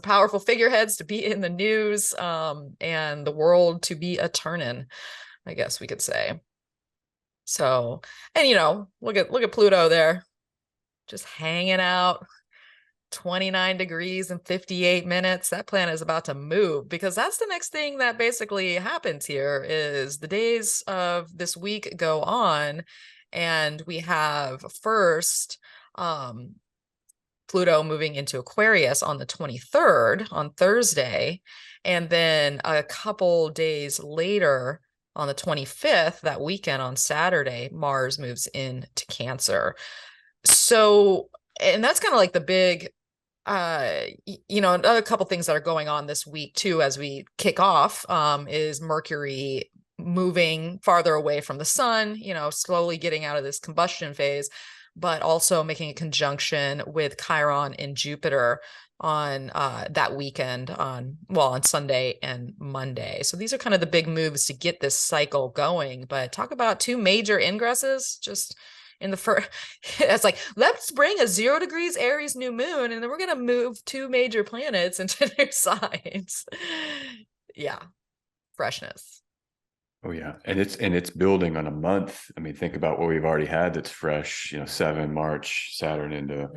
powerful figureheads to be in the news, and the world to be a turnin', I guess we could say. So, and you know, look at Pluto there, just hanging out. 29 degrees and 58 minutes. That planet is about to move, because that's the next thing that basically happens here is the days of this week go on, and we have first Pluto moving into Aquarius on the 23rd, on Thursday, and then a couple days later on the 25th, that weekend on Saturday, Mars moves into Cancer. So, and that's kind of like the big you know, another couple things that are going on this week too, as we kick off, is Mercury moving farther away from the sun, you know, slowly getting out of this combustion phase, but also making a conjunction with Chiron and Jupiter on that weekend on Sunday and Monday. So these are kind of the big moves to get this cycle going. But talk about two major ingresses just in the first. It's like, let's bring a 0 degrees Aries new moon, and then we're going to move two major planets into their signs. Yeah, freshness.
Oh yeah, and it's building on a month. I mean, think about what we've already had that's fresh. You know, 7 March, Saturn into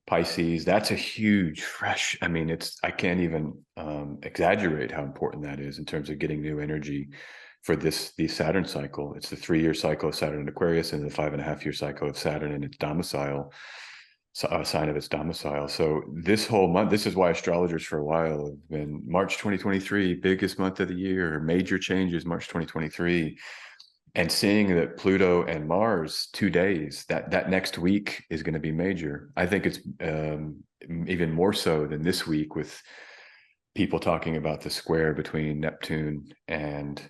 Pisces. That's a huge fresh. I mean, I can't even exaggerate how important that is in terms of getting new energy for the Saturn cycle. It's the 3-year cycle of Saturn in Aquarius and the 5.5-year cycle of Saturn in its domicile, sign of its domicile. So this whole month, this is why astrologers for a while have been March 2023, biggest month of the year, major changes, March 2023. And seeing that Pluto and Mars 2 days, that next week is going to be major. I think it's even more so than this week, with people talking about the square between Neptune and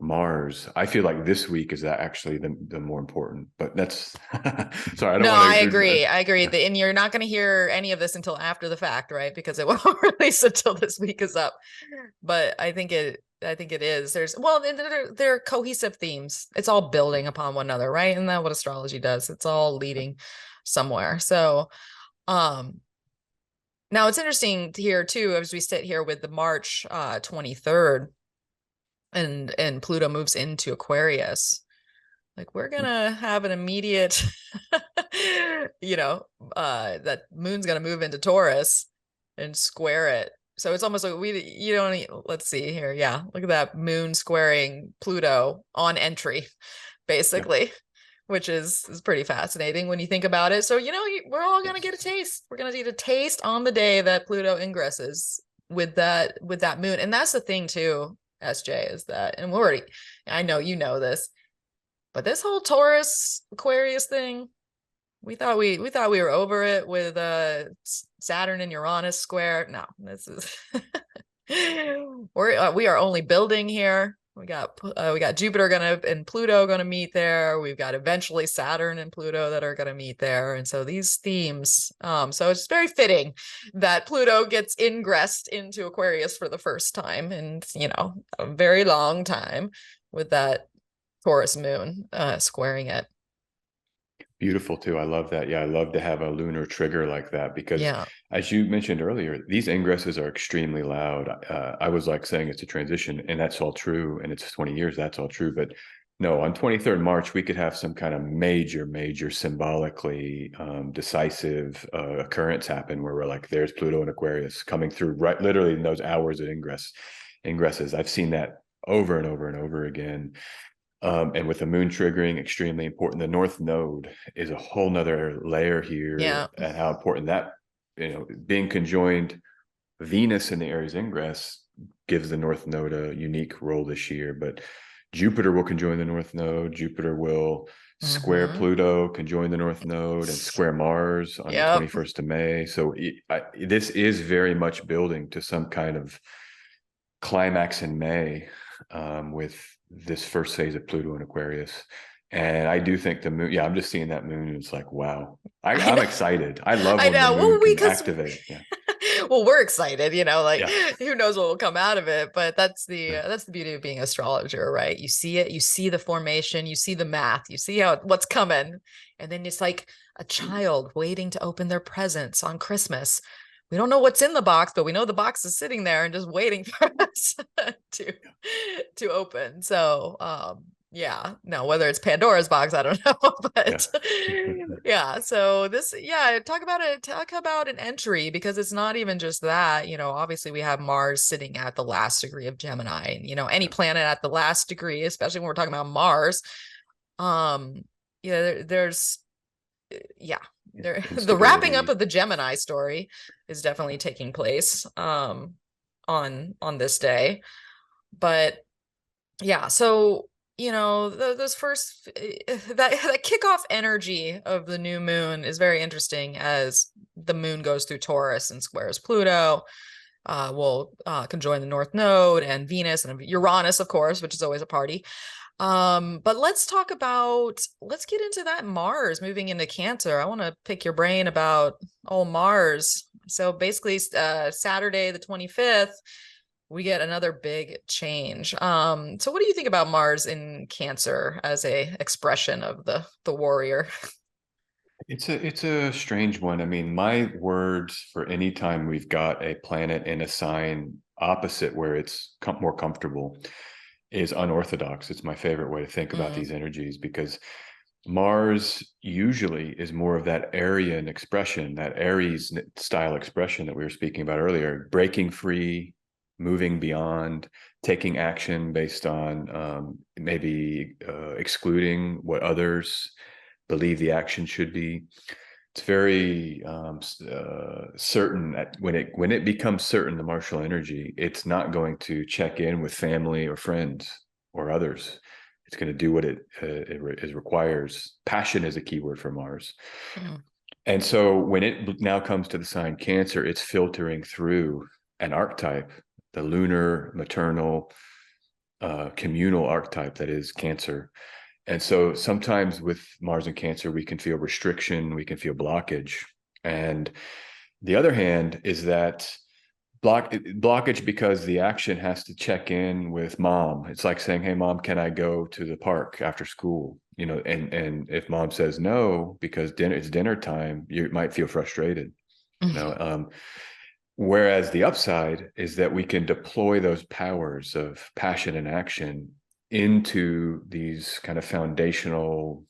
Mars. I feel like this week is actually the more important, but that's sorry. I don't
No,
want
I
to.
agree. I agree. And you're not going to hear any of this until after the fact, right? Because it won't release until this week is up. But I think it is. They're cohesive themes. It's all building upon one another, right? And that's what astrology does. It's all leading somewhere. So, now it's interesting to hear too, as we sit here with the March 23rd and Pluto moves into Aquarius. Like, we're gonna have an immediate, that moon's gonna move into Taurus and square it. So it's almost like let's see here. Yeah, look at that moon squaring Pluto on entry, basically, which is pretty fascinating when you think about it. So, we're all gonna get a taste. We're gonna get a taste on the day that Pluto ingresses with that moon. And that's the thing too, SJ, is that, and I know you know this, but this whole Taurus Aquarius thing, we thought we were over it with Saturn and Uranus square. No, this is we are only building here. We got Jupiter and Pluto gonna meet there. We've got eventually Saturn and Pluto that are gonna meet there. And so these themes, so it's very fitting that Pluto gets ingressed into Aquarius for the first time in, a very long time, with that Taurus moon squaring it.
Beautiful too. I love that. Yeah, I love to have a lunar trigger like that, because as you mentioned earlier, these ingresses are extremely loud. I was like saying it's a transition, and that's all true, and it's 20 years, that's all true. But no, on 23rd March, we could have some kind of major symbolically decisive occurrence happen, where we're like, there's Pluto and Aquarius coming through right literally in those hours of ingresses. I've seen that over and over and over again. And with the moon triggering, extremely important. The North Node is a whole nother layer here, and how important that, being conjoined Venus in the Aries ingress gives the North Node a unique role this year. But Jupiter will conjoin the North Node. Jupiter will square Pluto, conjoin the North Node, and square Mars on the 21st of May. So this is very much building to some kind of climax in May, with this first phase of Pluto in Aquarius. And I do think the moon, I'm just seeing that moon, and it's like, wow. I'm excited. I love when the moon can activate. Yeah.
Well, we're excited, who knows what will come out of it, but that's the beauty of being an astrologer, right? You see it, you see the formation, you see the math, you see what's coming, and then it's like a child waiting to open their presents on Christmas. We don't know what's in the box, but we know the box is sitting there and just waiting for us to open. So, no, whether it's Pandora's box, I don't know, but so this, talk about an entry, because it's not even just that, obviously we have Mars sitting at the last degree of Gemini, and, any planet at the last degree, especially when we're talking about Mars, there's the wrapping up of the Gemini story is definitely taking place on this day. But so those first that kickoff energy of the new moon is very interesting, as the moon goes through Taurus and squares Pluto. Will conjoin the North Node and Venus and Uranus, of course, which is always a party. But let's get into that Mars moving into Cancer. I want to pick your brain about Mars. So basically, Saturday the 25th, we get another big change. So what do you think about Mars in Cancer as a expression of the warrior?
It's a strange one. I mean, my words for any time we've got a planet in a sign opposite where it's more comfortable is unorthodox. It's my favorite way to think about these energies, because Mars usually is more of that Aryan expression, that Aries style expression that we were speaking about earlier, breaking free, moving beyond, taking action based on maybe excluding what others believe the action should be. It's very certain that when it becomes certain, the martial energy, it's not going to check in with family or friends or others. It's going to do what it requires. Passion is a key word for Mars.
Mm.
And so when it now comes to the sign Cancer, it's filtering through an archetype, the lunar, maternal, communal archetype that is Cancer. And so sometimes with Mars and Cancer, we can feel restriction, we can feel blockage. And the other hand is that blockage because the action has to check in with mom. It's like saying, hey, mom, can I go to the park after school? You know, and if mom says no, because it's dinner time, you might feel frustrated, you know. Whereas the upside is that we can deploy those powers of passion and action into these kind of foundational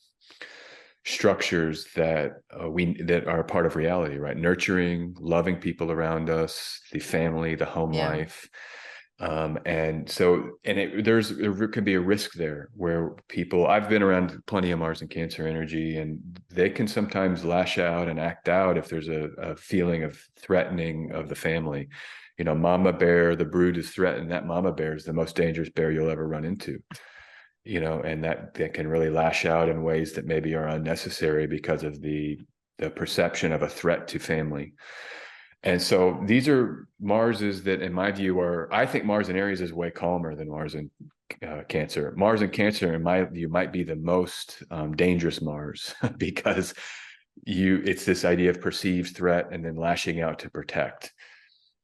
structures that that are part of reality, right? Nurturing, loving people around us, the family, the home life. And so, there can be a risk there where people, I've been around plenty of Mars and Cancer energy, and they can sometimes lash out and act out if there's a feeling of threatening of the family. You know, mama bear, the brood is threatened. That mama bear is the most dangerous bear you'll ever run into. You know, and that can really lash out in ways that maybe are unnecessary because of the perception of a threat to family. And so these are Marses that, in my view, I think Mars in Aries is way calmer than Mars in Cancer. Mars in Cancer, in my view, might be the most dangerous Mars because it's this idea of perceived threat and then lashing out to protect.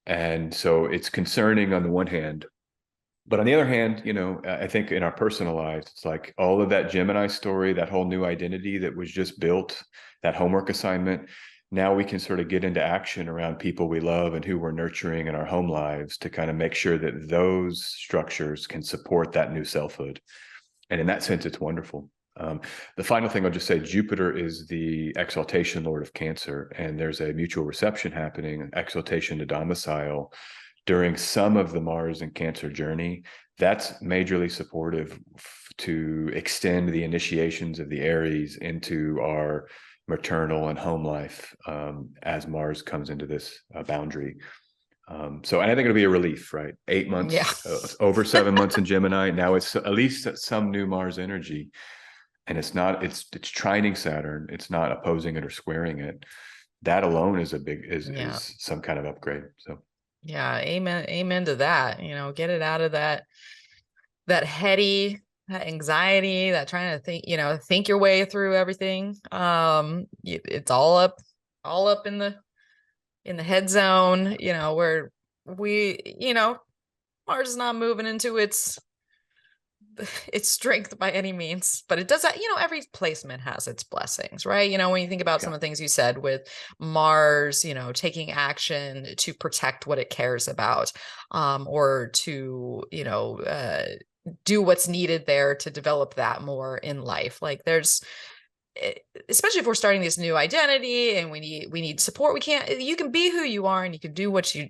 And so it's concerning on the one hand. But on the other hand, you know, I think in our personal lives, it's like all of that Gemini story, that whole new identity that was just built, that homework assignment. Now we can sort of get into action around people we love and who we're nurturing in our home lives to kind of make sure that those structures can support that new selfhood. And in that sense, it's wonderful. The final thing I'll just say, Jupiter is the exaltation lord of Cancer, and there's a mutual reception happening, exaltation to domicile, during some of the Mars and Cancer journey. That's majorly supportive to extend the initiations of the Aries into our maternal and home life as Mars comes into this boundary. So, and I think it'll be a relief, right? 8 months, over 7 months in Gemini. Now it's at least some new Mars energy, and it's trining Saturn. It's not opposing it or squaring it. That alone is is some kind of upgrade. So.
Yeah, amen to that. You know, get it out of that heady, that anxiety, that trying to think your way through everything. It's all up in the head zone, you know, where Mars is not moving into its strength by any means, but it does that, every placement has its blessings, right? When you think about some of the things you said with Mars, taking action to protect what it cares about, or to, do what's needed there to develop that more in life. Like especially if we're starting this new identity and we need support, you can be who you are and you can do what you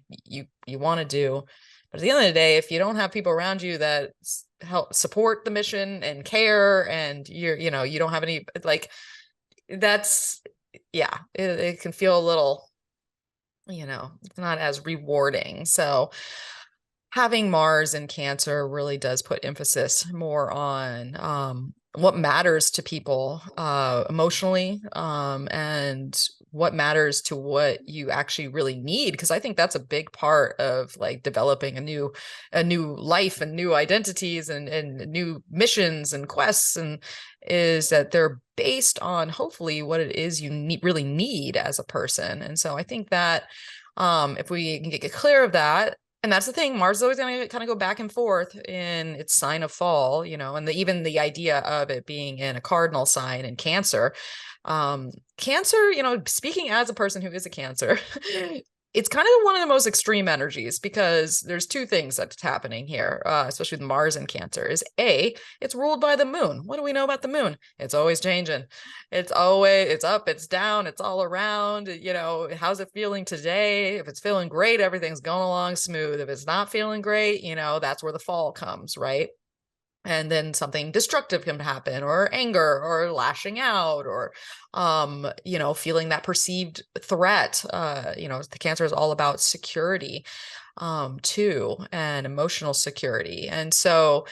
want to do. But at the end of the day, if you don't have people around you that help support the mission and care, and you don't have any, like, that's, it can feel a little, it's not as rewarding. So having Mars in Cancer really does put emphasis more on what matters to people emotionally, and what matters to what you actually really need. Because I think that's a big part of like developing a new life and new identities and new missions and quests, and is that they're based on hopefully what it is you really need as a person. And so I think that if we can get clear of that. And that's the thing, Mars is always going to kind of go back and forth in its sign of fall, and even the idea of it being in a cardinal sign in Cancer. Cancer, speaking as a person who is a Cancer, it's kind of one of the most extreme energies, because there's two things that's happening here, especially with Mars and Cancer. Is it's ruled by the moon. What do we know about the moon? It's always changing. It's up, it's down, it's all around. How's it feeling today? If it's feeling great, everything's going along smooth. If it's not feeling great, that's where the fall comes, right? And then something destructive can happen, or anger, or lashing out, or, feeling that perceived threat. The Cancer is all about security, too, and emotional security. And so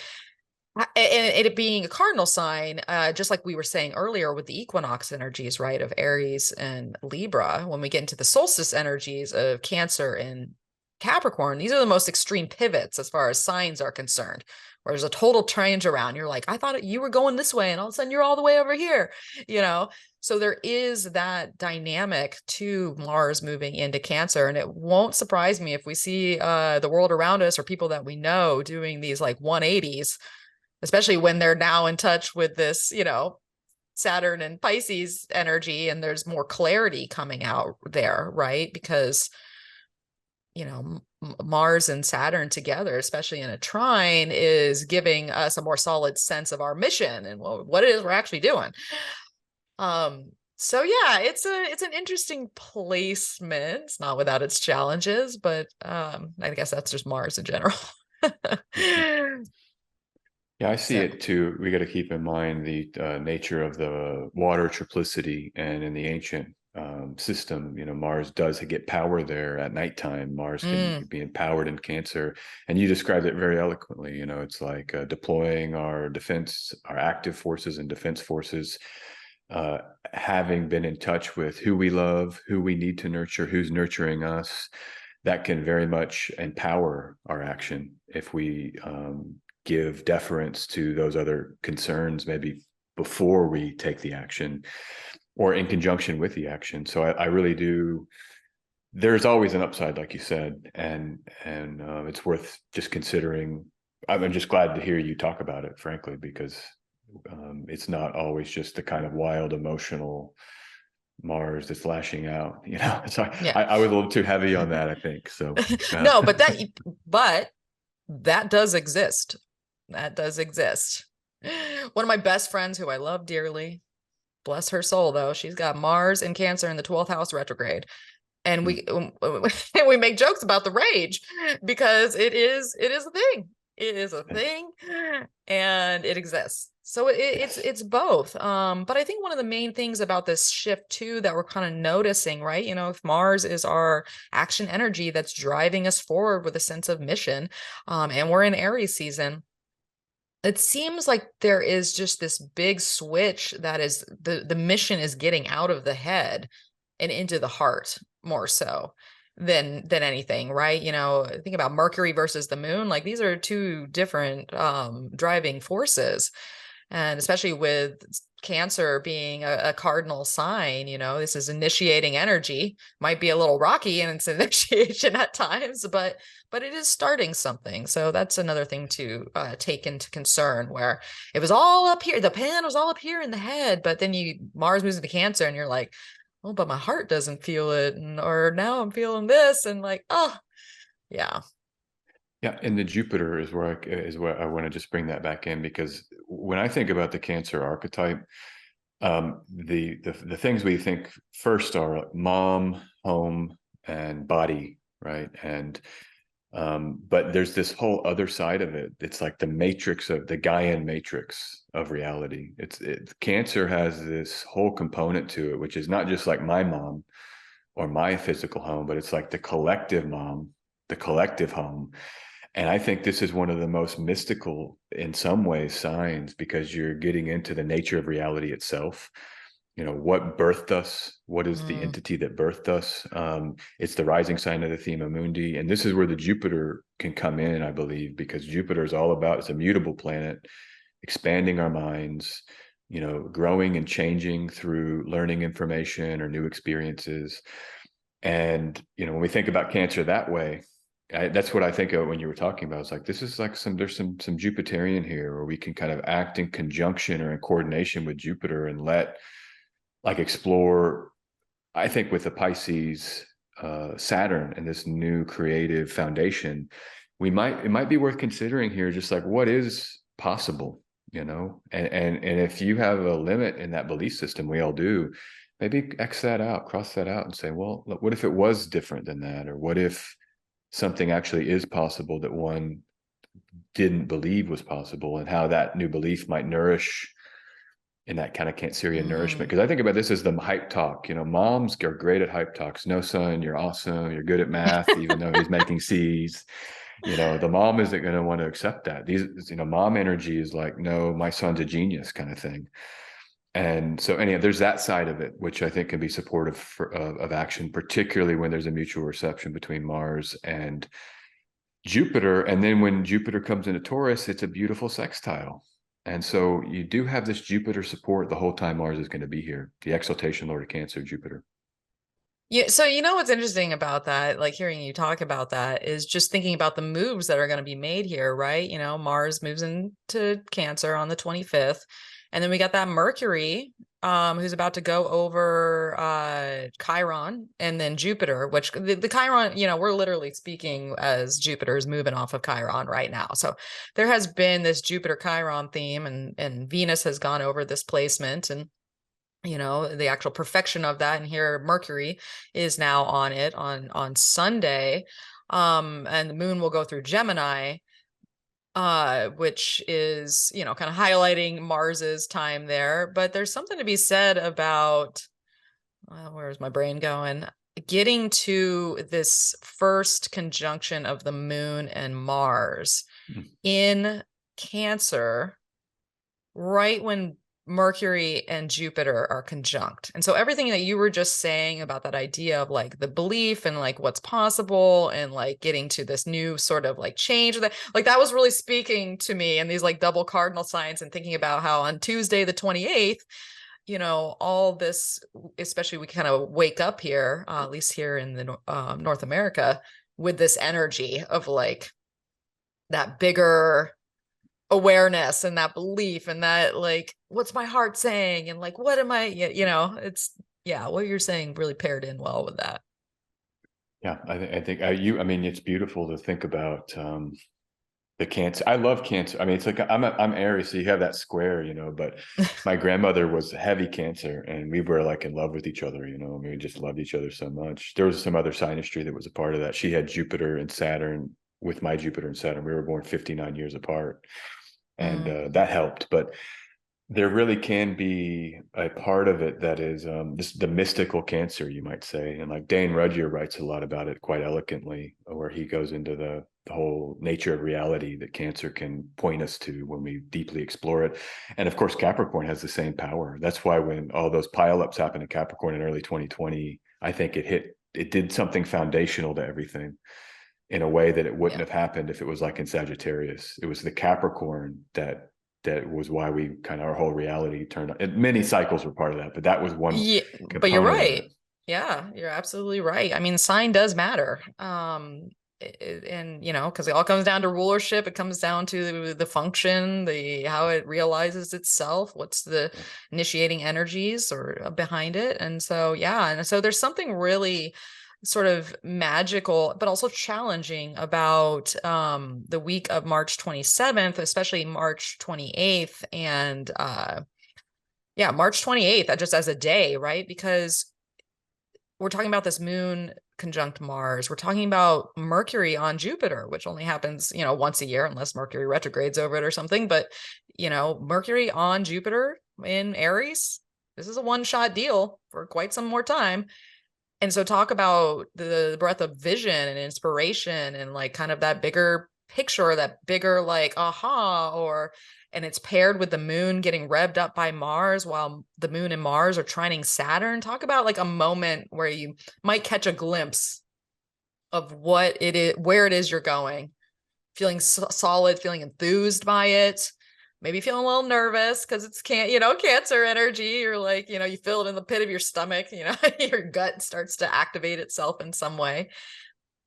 And it being a cardinal sign, just like we were saying earlier with the equinox energies, right, of Aries and Libra, when we get into the solstice energies of Cancer and Capricorn, these are the most extreme pivots as far as signs are concerned, where there's a total change around. You're like, I thought you were going this way, and all of a sudden you're all the way over here, you know? So there is that dynamic to Mars moving into Cancer. And it won't surprise me if we see the world around us or people that we know doing these like 180s, especially when they're now in touch with this, you know, Saturn and Pisces energy, and there's more clarity coming out there, right? Because, you know, Mars and Saturn together, especially in a trine, is giving us a more solid sense of our mission and what it is we're actually doing. So yeah, it's an interesting placement. It's not without its challenges, but I guess that's just Mars in general.
Yeah, I see
So,
it too. We got to keep in mind the nature of the water triplicity, and in the ancient system, you know, Mars does get power there at nighttime. Mars can be empowered in Cancer, and you described it very eloquently. You know, it's like deploying our defense, our active forces and defense forces, having been in touch with who we love, who we need to nurture, who's nurturing us. That can very much empower our action if we give deference to those other concerns, maybe before we take the action or in conjunction with the action. So I really do. There's always an upside, like you said, and it's worth just considering. I'm just glad to hear you talk about it, frankly, because it's not always just the kind of wild emotional Mars that's lashing out, you know. So
yeah.
I was a little too heavy on that, I think. So
No, but that does exist. That does exist. One of my best friends, who I love dearly, bless her soul, though, she's got Mars and Cancer in the 12th house retrograde. And we make jokes about the rage, because it is a thing. It is a thing, and it exists. So it's both. But I think one of the main things about this shift too that we're kind of noticing, right? You know, if Mars is our action energy that's driving us forward with a sense of mission, and we're in Aries season, it seems like there is just this big switch that is the mission is getting out of the head and into the heart more so than anything, right? You know, think about Mercury versus the moon. Like, these are two different driving forces. And especially with Cancer being a cardinal sign, you know, this is initiating energy. Might be a little rocky in its initiation at times, but it is starting something. So that's another thing to take into concern, where it was all up here, the pan was all up here in the head, but then Mars moves into Cancer and you're like, oh, but my heart doesn't feel it, or now I'm feeling this, and like, oh, yeah.
Yeah, and the Jupiter is where I want to just bring that back in, because when I think about the Cancer archetype, the things we think first are mom, home, and body, right? And but there's this whole other side of it. It's like the matrix of the Gaian matrix of reality. Cancer has this whole component to it, which is not just like my mom or my physical home, but it's like the collective mom, the collective home. And I think this is one of the most mystical, in some ways, signs, because you're getting into the nature of reality itself. You know, what birthed us? What is the entity that birthed us? It's the rising sign of the Thema Mundi. And this is where the Jupiter can come in, I believe, because Jupiter is all about, it's a mutable planet, expanding our minds, you know, growing and changing through learning information or new experiences. And, you know, when we think about Cancer that way, that's what I think of when you were talking about. It's like, this is like there's some Jupiterian here, where we can kind of act in conjunction or in coordination with Jupiter and explore. I think with the Pisces Saturn and this new creative foundation, it might be worth considering here, just like what is possible, you know, and if you have a limit in that belief system, we all do, maybe X that out, cross that out, and say, well, look, what if it was different than that? Or what if something actually is possible that one didn't believe was possible, and how that new belief might nourish in that kind of Cancerian nourishment. Because I think about this as the hype talk. You know, moms are great at hype talks. No, son, you're awesome. You're good at math, even though he's making C's. The mom isn't going to want to accept that. Mom energy is like, no, my son's a genius kind of thing. And so anyhow, there's that side of it, which I think can be supportive of action, particularly when there's a mutual reception between Mars and Jupiter. And then when Jupiter comes into Taurus, it's a beautiful sextile. And so you do have this Jupiter support the whole time Mars is going to be here, the exaltation Lord of Cancer, Jupiter.
Yeah, so what's interesting about that, like hearing you talk about that, is just thinking about the moves that are going to be made here, right? Mars moves into Cancer on the 25th, and then we got that Mercury, who's about to go over Chiron, and then Jupiter, which the Chiron, we're literally speaking as Jupiter's moving off of Chiron right now. So there has been this Jupiter Chiron theme, and Venus has gone over this placement, and the actual perfection of that. And here Mercury is now on it on Sunday. And the moon will go through Gemini, which is, kind of highlighting Mars's time there. But there's something to be said about, where's my brain going? Getting to this first conjunction of the moon and Mars in Cancer, right when Mercury and Jupiter are conjunct. And so everything that you were just saying about that idea of like the belief and like what's possible and like getting to this new sort of like change, that was really speaking to me, and these like double cardinal signs, and thinking about how on Tuesday the 28th, all this, especially we kind of wake up here, at least here in the North America, with this energy of like that bigger awareness and that belief, and that like, what's my heart saying, and like, what am I, it's, what you're saying really paired in well with that.
Yeah, I think it's beautiful to think about the Cancer. I love Cancer. I mean, it's like I'm Aries, so you have that square, but my grandmother was heavy Cancer, and we were like in love with each other. We just loved each other so much. There was some other synastry that was a part of that. She had Jupiter and Saturn with my Jupiter and Saturn. We were born 59 years apart, and that helped. But there really can be a part of it that is the mystical Cancer, you might say. And like Dane Rudhyar writes a lot about it quite eloquently, where he goes into the whole nature of reality that Cancer can point us to when we deeply explore it. And of course, Capricorn has the same power. That's why when all those pileups happened in Capricorn in early 2020, I think it did something foundational to everything in a way that it wouldn't have happened if it was like in Sagittarius. It was the Capricorn that was why we kind of, our whole reality turned on. And many cycles were part of that, but that was one.
Yeah, but you're right. Yeah, you're absolutely right. I mean, sign does matter. And because it all comes down to rulership. It comes down to the function, how it realizes itself, what's the initiating energies or behind it. And so, and so there's something really sort of magical, but also challenging about the week of March 27th, especially March 28th, and March 28th, just as a day, right? Because we're talking about this moon conjunct Mars. We're talking about Mercury on Jupiter, which only happens, once a year, unless Mercury retrogrades over it or something. But, Mercury on Jupiter in Aries, this is a one-shot deal for quite some more time. And so talk about the breadth of vision and inspiration and like kind of that bigger picture, that bigger like aha, and it's paired with the moon getting revved up by Mars while the moon and Mars are trining Saturn. Talk about like a moment where you might catch a glimpse of what it is, where it is you're going, feeling solid, feeling enthused by it. Maybe feeling a little nervous because it's Cancer energy. You're like, you feel it in the pit of your stomach, your gut starts to activate itself in some way,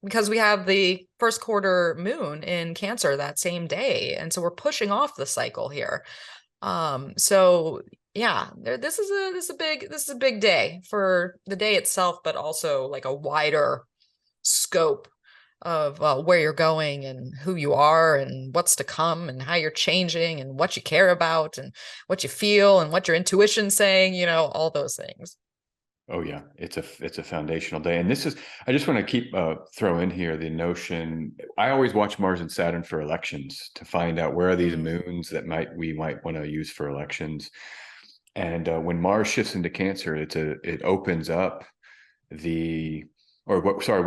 because we have the first quarter moon in Cancer that same day. And so we're pushing off the cycle here. So yeah, this is a big day for the day itself, but also like a wider scope of where you're going and who you are and what's to come and how you're changing and what you care about and what you feel and what your intuition's saying, all those things.
Oh yeah, it's a foundational day. And I just want to keep throw in here the notion. I always watch Mars and Saturn for elections to find out where are these moons that we might want to use for elections. And when Mars shifts into Cancer, it opens up we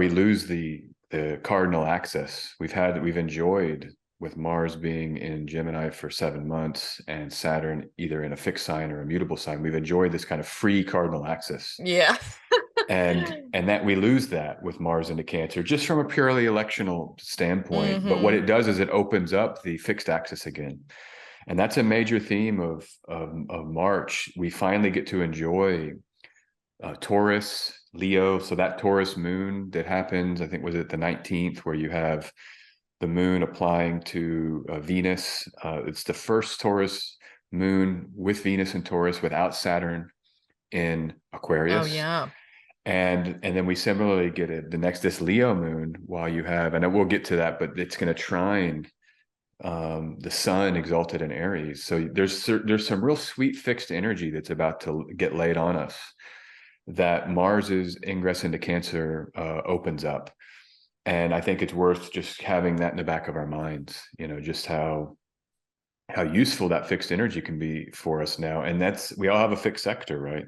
lose the the cardinal axis. We've enjoyed, with Mars being in Gemini for 7 months and Saturn either in a fixed sign or a mutable sign, we've enjoyed this kind of free cardinal axis.
Yeah.
And that we lose that with Mars into Cancer, just from a purely electional standpoint. But what it does is it opens up the fixed axis again. And that's a major theme of March. We finally get to enjoy Taurus, Leo. So that Taurus moon that happens, I think, was it the 19th, where you have the moon applying to Venus. It's the first Taurus moon with Venus and Taurus without Saturn in Aquarius.
Oh, yeah.
And then we similarly get this Leo moon while you have, and we'll get to that, but it's going to trine the sun exalted in Aries. So there's some real sweet fixed energy that's about to get laid on us, that Mars's ingress into Cancer opens up. And I think it's worth just having that in the back of our minds, just how useful that fixed energy can be for us now. And we all have a fixed sector, right?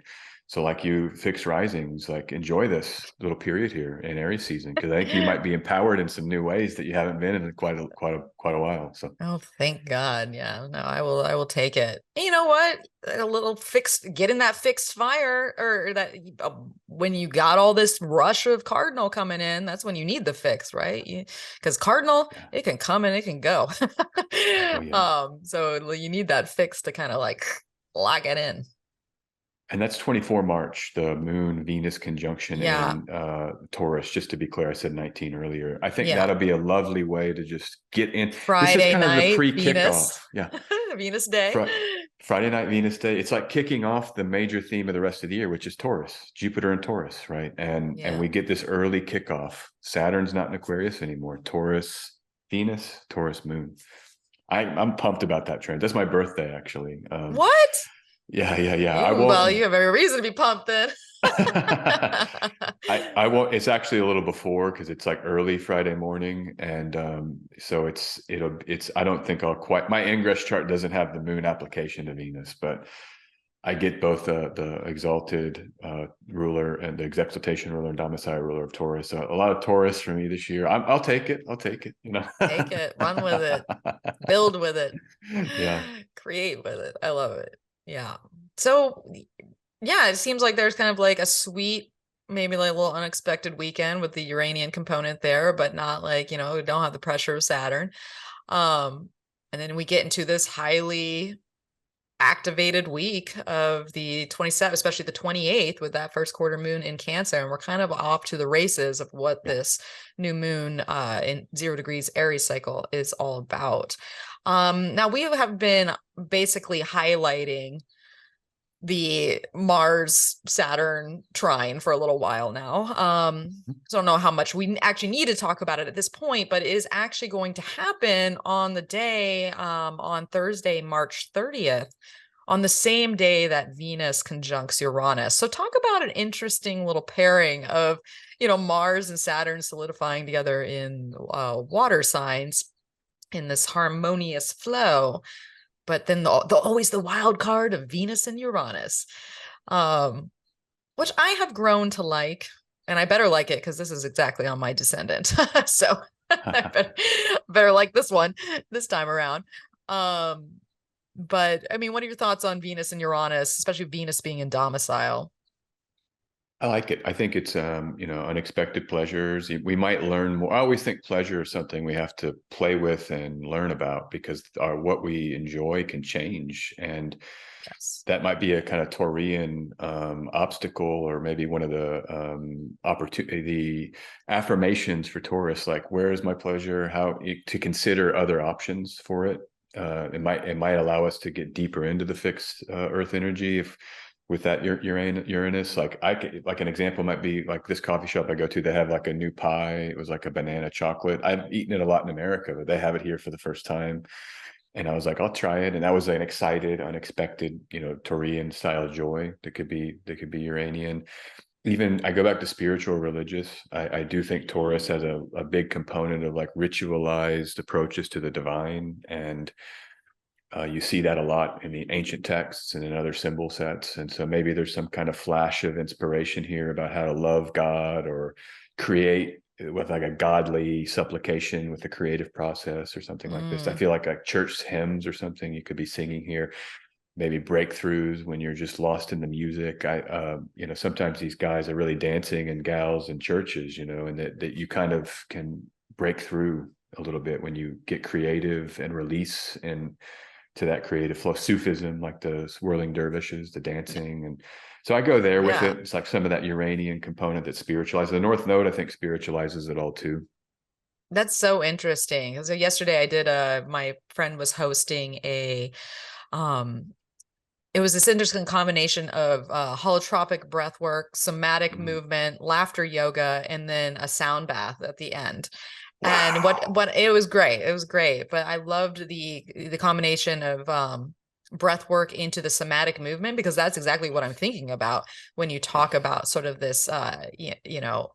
So like you fixed risings, like enjoy this little period here in Aries season, because I think you might be empowered in some new ways that you haven't been in quite a while. So
oh, thank God. Yeah, no, I will take it. And you know what? A little getting that fixed fire, or that when you got all this rush of cardinal coming in, that's when you need the fix, right? Because cardinal, it can come and it can go. So you need that fix to kind of like lock it in.
And that's 24 March, the moon Venus conjunction in Taurus. Just to be clear, I said 19 earlier. I think that'll be a lovely way to just get in.
Friday
this is kind
night,
of the
Venus.
pre-kickoff. Yeah.
Venus day.
Friday night, Venus day. It's like kicking off the major theme of the rest of the year, which is Taurus, Jupiter and Taurus, right? And we get this early kickoff. Saturn's not in Aquarius anymore. Taurus, Venus, Taurus moon. I'm pumped about that trend. That's my birthday, actually.
What?
Yeah.
Well, you have every reason to be pumped then.
I won't. It's actually a little before, because it's like early Friday morning, and so it's. I don't think I'll quite. My ingress chart doesn't have the moon application to Venus, but I get both the exalted ruler and the exaltation ruler and domicile ruler of Taurus. So a lot of Taurus for me this year. I'll take it. Take
it. Run with it. Build with it.
Yeah.
Create with it. I love it. Yeah. So yeah, it seems like there's kind of like a sweet, maybe like a little unexpected weekend with the Uranian component there, but not like, we don't have the pressure of Saturn. And then we get into this highly activated week of the 27th, especially the 28th, with that first quarter moon in Cancer. And we're kind of off to the races of what this new moon in 0 degrees Aries cycle is all about. Now we have been basically highlighting the Mars Saturn trine for a little while now. So I don't know how much we actually need to talk about it at this point, but it is actually going to happen on the day, on Thursday, March 30th, on the same day that Venus conjuncts Uranus. So talk about an interesting little pairing of, Mars and Saturn solidifying together in water signs in this harmonious flow. But then always the wild card of Venus and Uranus, which I have grown to like, and I better like it because this is exactly on my descendant. So I better like this one this time around. But I mean, what are your thoughts on Venus and Uranus, especially Venus being in domicile?
I like it. I think it's, unexpected pleasures. We might learn more. I always think pleasure is something we have to play with and learn about, because what we enjoy can change. And that might be a kind of Taurian obstacle, or maybe one of the affirmations for Taurus, like, where is my pleasure? How to consider other options for it. It might allow us to get deeper into the fixed earth energy with that Uranus. Like an example might be like this coffee shop I go to, they have like a new pie. It was like a banana chocolate. I've eaten it a lot in America, but they have it here for the first time. And I was like, I'll try it. And that was an excited, unexpected, Taurian style joy that could be Uranian. Even I go back to spiritual religious. I do think Taurus has a big component of like ritualized approaches to the divine. And you see that a lot in the ancient texts and in other symbol sets. And so maybe there's some kind of flash of inspiration here about how to love God or create with like a godly supplication with the creative process or something like this. I feel like church hymns or something you could be singing here. Maybe breakthroughs when you're just lost in the music. Sometimes these guys are really dancing and gals in churches, and that you kind of can break through a little bit when you get creative and release and to that creative flow. Sufism, like the swirling dervishes, the dancing. And so I go there with it. It's like some of that Uranian component that spiritualizes. The North Node, I think, spiritualizes it all too.
That's so interesting. So yesterday I did my friend was hosting it was this interesting combination of holotropic breath work, somatic movement, laughter yoga, and then a sound bath at the end. Wow. And what it was great. It was great. But I loved the combination of breath work into the somatic movement, because that's exactly what I'm thinking about when you talk about sort of this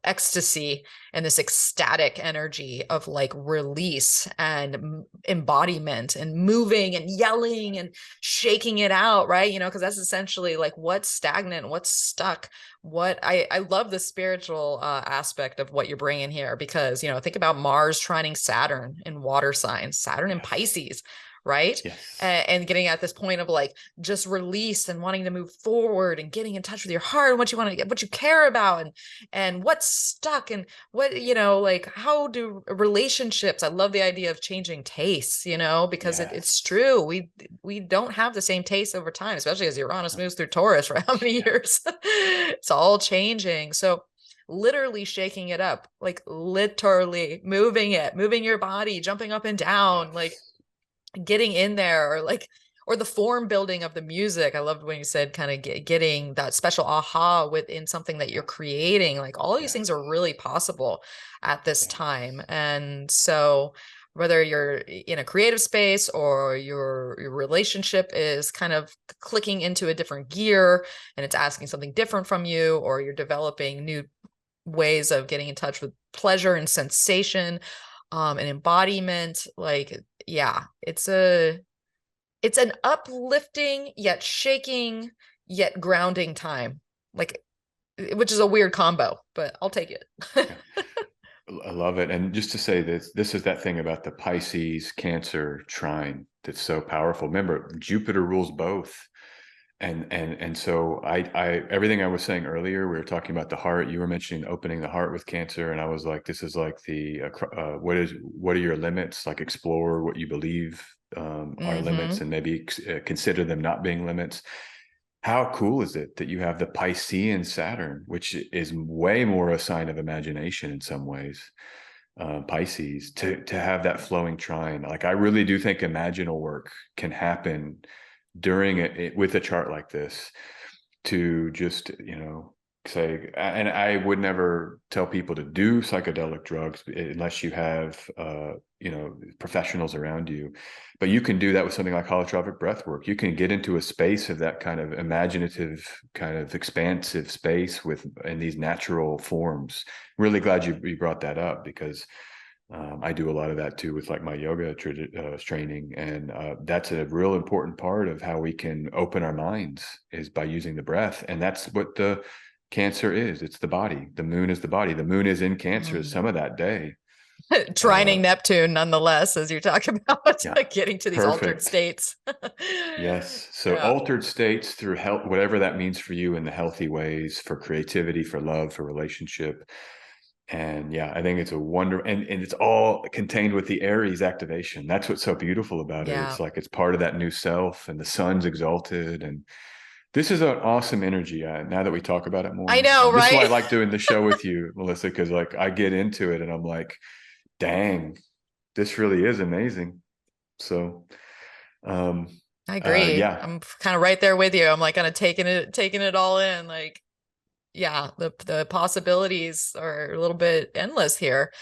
ecstasy and this ecstatic energy of like release and embodiment and moving and yelling and shaking it out, right? Because that's essentially like what's stagnant, what's stuck. What I love the spiritual aspect of what you're bringing here, because think about Mars trining Saturn in water signs, Saturn in Pisces, right?
Yes.
And getting at this point of like just release and wanting to move forward and getting in touch with your heart and what you want to get, what you care about, and what's stuck, and what, like how do relationships. I love the idea of changing tastes, because it's true. We don't have the same taste over time, especially as Uranus moves through Taurus for how many years. It's all changing. So literally shaking it up, like literally moving your body, jumping up and down, like getting in there, or the form building of the music. I loved when you said kind of getting that special aha within something that you're creating. Like all these things are really possible at this time. And so whether you're in a creative space or your relationship is kind of clicking into a different gear and it's asking something different from you, or you're developing new ways of getting in touch with pleasure and sensation, and embodiment, it's an uplifting yet shaking yet grounding time, which is a weird combo, but I'll take it.
I love it. And just to say this is that thing about the Pisces Cancer trine that's so powerful. Remember, Jupiter rules both. And so I everything I was saying earlier, we were talking about the heart. You were mentioning opening the heart with Cancer, and I was like, this is like the what are your limits? Like explore what you believe are limits, and maybe consider them not being limits. How cool is it that you have the Piscean Saturn, which is way more a sign of imagination in some ways, Pisces, to have that flowing trine. Like I really do think imaginal work can happen during it with a chart like this, to just say, and I would never tell people to do psychedelic drugs unless you have professionals around you, but you can do that with something like holotropic breath work. You can get into a space of that kind of imaginative, kind of expansive space in these natural forms. Really glad you brought that up, because I do a lot of that too with like my yoga training, and that's a real important part of how we can open our minds, is by using the breath. And that's what the Cancer is. It's the body. The moon is the body. The moon is in Cancer some of that day.
Trining Neptune, nonetheless, as you talk about getting to these altered states.
Yes. So altered states through health, whatever that means for you in the healthy ways, for creativity, for love, for relationship. And I think it's a wonder, and it's all contained with the Aries activation. That's what's so beautiful about it. It's like it's part of that new self, and the sun's exalted, and this is an awesome energy. Now that we talk about it more,
I know, right?
This is why I like doing the show with you, Melissa, because like I get into it and I'm like, dang, this really is amazing. So
I agree. I'm kind of right there with you. I'm like kind of taking it all in. Like, the possibilities are a little bit endless here.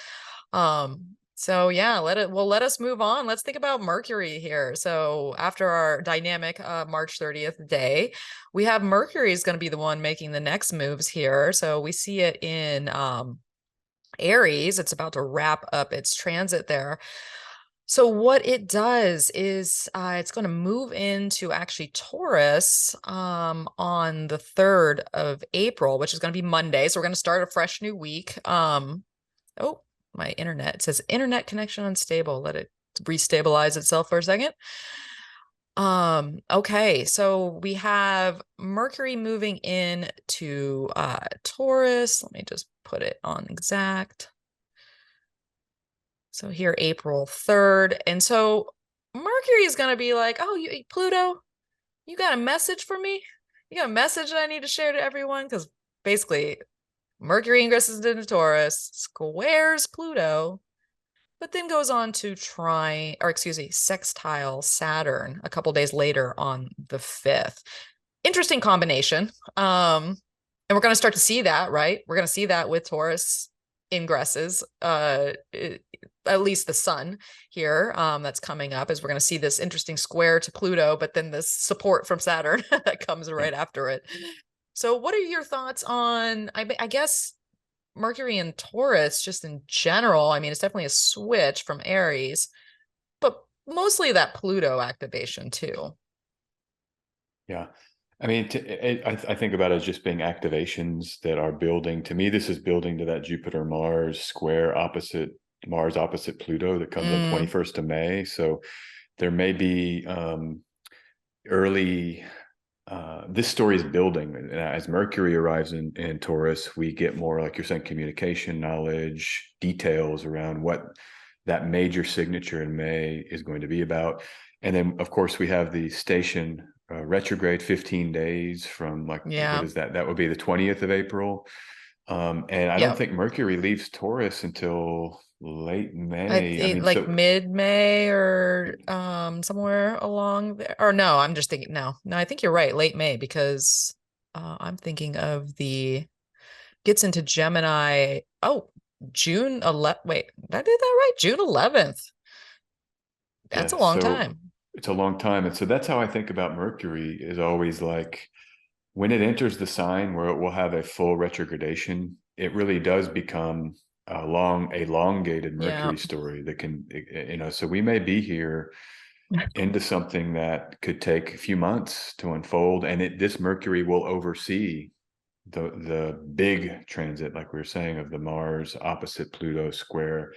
So let us move on. Let's think about Mercury here. So after our dynamic March 30th day, we have Mercury is going to be the one making the next moves here. So we see it in Aries. It's about to wrap up its transit there. So what it does is it's going to move into actually Taurus on the 3rd of April, which is going to be Monday. So we're going to start a fresh new week. Oh, my internet. It says internet connection unstable. Let it restabilize itself for a second. Okay, so we have Mercury moving in to Taurus. Let me just put it on exact. So here, April 3rd. And so Mercury is going to be like, oh, Pluto, you got a message for me? You got a message that I need to share to everyone? Because basically, Mercury ingresses into Taurus, squares Pluto, but then goes on to sextile Saturn a couple days later on the 5th. Interesting combination. And we're going to start to see that, right? We're going to see that with Taurus ingresses, at least the sun here, that's coming up, is we're going to see this interesting square to Pluto, but then this support from Saturn that comes right after it. So what are your thoughts on, I guess, Mercury and Taurus just in general? I mean, it's definitely a switch from Aries, but mostly that Pluto activation too.
Yeah. I mean, I think about it as just being activations that are building. To me, this is building to that Jupiter-Mars square opposite Mars opposite Pluto that comes on 21st of May. So there may be early, this story is building. As Mercury arrives in Taurus, we get more, like you're saying, communication, knowledge, details around what that major signature in May is going to be about. And then, of course, we have the station retrograde 15 days from, like, what is that? That would be the 20th of April. And I don't think Mercury leaves Taurus until late May. I mean,
like mid-May or somewhere along there. Or no, I'm just thinking, no, I think you're right, late May, because I'm thinking of gets into Gemini. Oh, June 11th. Wait, did I do that right? June 11th. That's a long time.
It's a long time. And so that's how I think about Mercury, is always like, when it enters the sign where it will have a full retrogradation, it really does become a long, elongated Mercury story that can, so we may be here into something that could take a few months to unfold. And this Mercury will oversee the big transit, like we were saying, of the Mars opposite Pluto square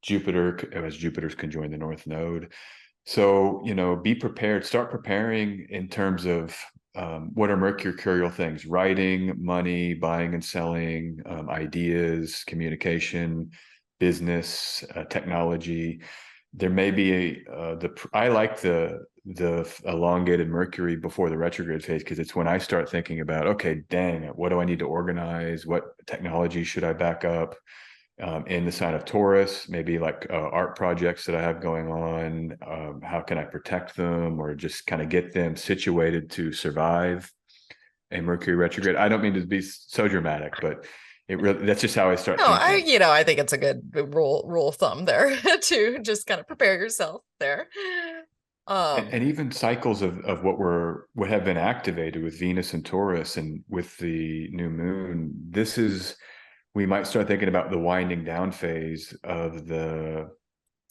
Jupiter, as Jupiter's conjoined the North Node. So, be prepared, start preparing in terms of what are mercurial things: writing, money, buying and selling, ideas, communication, business, technology. There may be I like the elongated Mercury before the retrograde phase, because it's when I start thinking about, okay, dang, what do I need to organize? What technology should I back up? In the sign of Taurus, maybe like art projects that I have going on. How can I protect them, or just kind of get them situated to survive a Mercury retrograde? I don't mean to be so dramatic, but that's just how I start thinking.
I think it's a good rule of thumb there to just kind of prepare yourself there.
And even cycles of what have been activated with Venus and Taurus, and with the new moon. We might start thinking about the winding down phase of the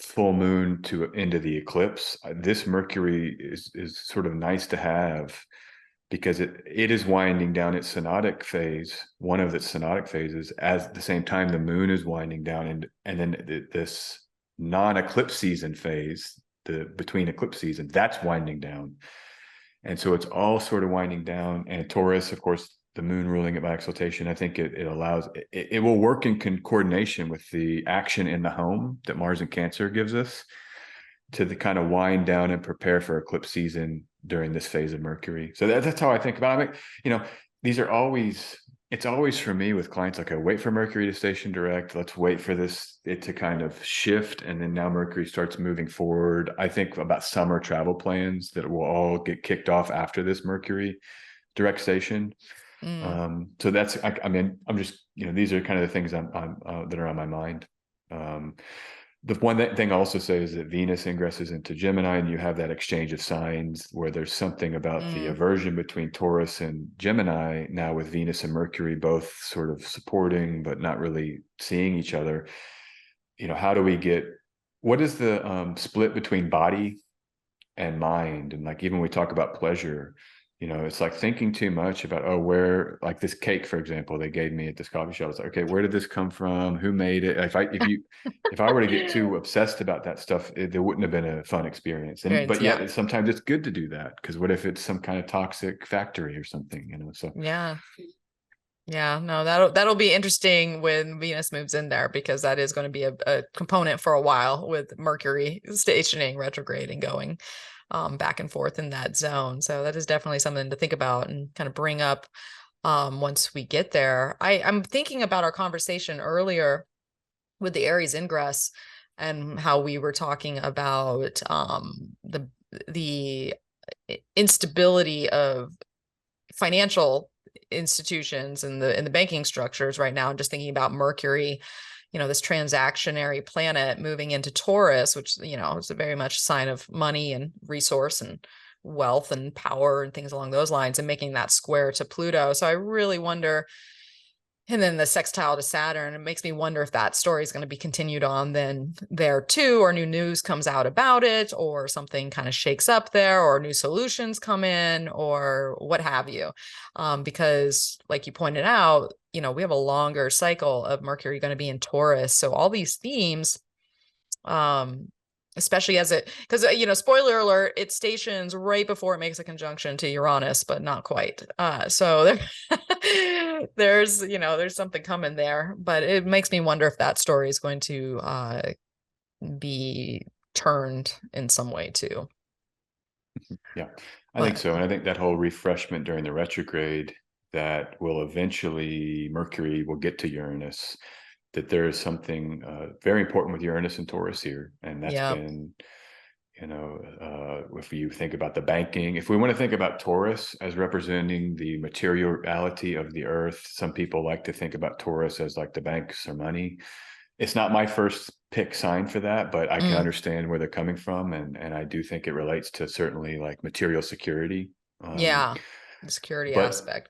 full moon into the eclipse. This Mercury is sort of nice to have, because it is winding down its synodic phase, one of its synodic phases, at the same time the moon is winding down, and then this non-eclipse season phase, the between eclipse season, that's winding down. And so it's all sort of winding down. And Taurus, of course, the moon ruling it by exaltation, I think it allows, it will work in coordination with the action in the home that Mars and Cancer gives us, to the kind of wind down and prepare for eclipse season during this phase of Mercury. So that's how I think about it. I mean, it's always for me with clients, like, I wait for Mercury to station direct. Let's wait for it to kind of shift. And then now Mercury starts moving forward. I think about summer travel plans that will all get kicked off after this Mercury direct station. So that's, I mean, I'm just, these are kind of the things that are on my mind. The one thing I also say is that Venus ingresses into Gemini, and you have that exchange of signs where there's something about the aversion between Taurus and Gemini now, with Venus and Mercury both sort of supporting but not really seeing each other. How do we what is the split between body and mind? And, like, even when we talk about pleasure, You know, it's like thinking too much about, oh, where, like this cake, for example, they gave me at this coffee shop. I was like, okay, where did this come from? Who made it? If I were to get too obsessed about that stuff, there wouldn't have been a fun experience. But
Yeah.
yet sometimes it's good to do that, because what if it's some kind of toxic factory or something, you know? So
Yeah. Yeah, no, that'll be interesting when Venus moves in there, because that is going to be a component for a while, with Mercury stationing retrograde and going back and forth in that zone. So that is definitely something to think about and kind of bring up once we get there. I'm thinking about our conversation earlier with the Aries ingress, and how we were talking about the instability of financial institutions and the banking structures right now. And just thinking about Mercury, you know, this transactionary planet moving into Taurus, which, you know, is a very much sign of money and resource and wealth and power and things along those lines, and making that square to Pluto. So I really wonder, and then the sextile to Saturn, it makes me wonder if that story is going to be continued on then there too, or new news comes out about it, or something kind of shakes up there, or new solutions come in, or what have you. Because like you pointed out, you know, we have a longer cycle of Mercury going to be in Taurus. So all these themes, especially as it, because, you know, spoiler alert, it stations right before it makes a conjunction to Uranus, but not quite. So there's, you know, there's something coming there, but it makes me wonder if that story is going to be turned in some way too.
yeah, I think so. And I think that whole refreshment during the retrograde, that will eventually, Mercury will get to Uranus, that there is something very important with Uranus and Taurus here. And that's
Yeah.
been, you know, if you think about the banking, if we want to think about Taurus as representing the materiality of the earth, some people like to think about Taurus as like the banks or money. It's not my first pick sign for that, but I can understand where they're coming from. And I do think it relates to certainly like material security.
Yeah. The security
But
aspect.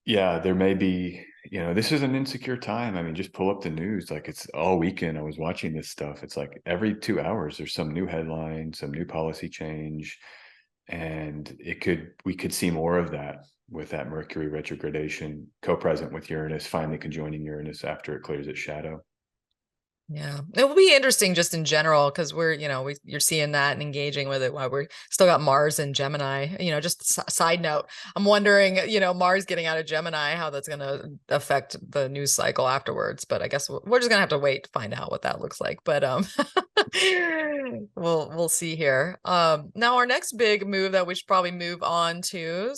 yeah, there may be, you know, this is an insecure time. I mean, just pull up the news. Like, it's all weekend. I was watching this stuff. It's like every 2 hours, there's some new headline, some new policy change. And we could see more of that with that Mercury retrogradation co-present with Uranus, finally conjoining Uranus after it clears its shadow.
Yeah, it will be interesting just in general, because we're, you know, you're seeing that and engaging with it while we're still got Mars and Gemini. You know, just side note, I'm wondering, you know, Mars getting out of Gemini, how that's going to affect the news cycle afterwards. But I guess we're just gonna have to wait to find out what that looks like. But we'll see here. Now our next big move that we should probably move on to,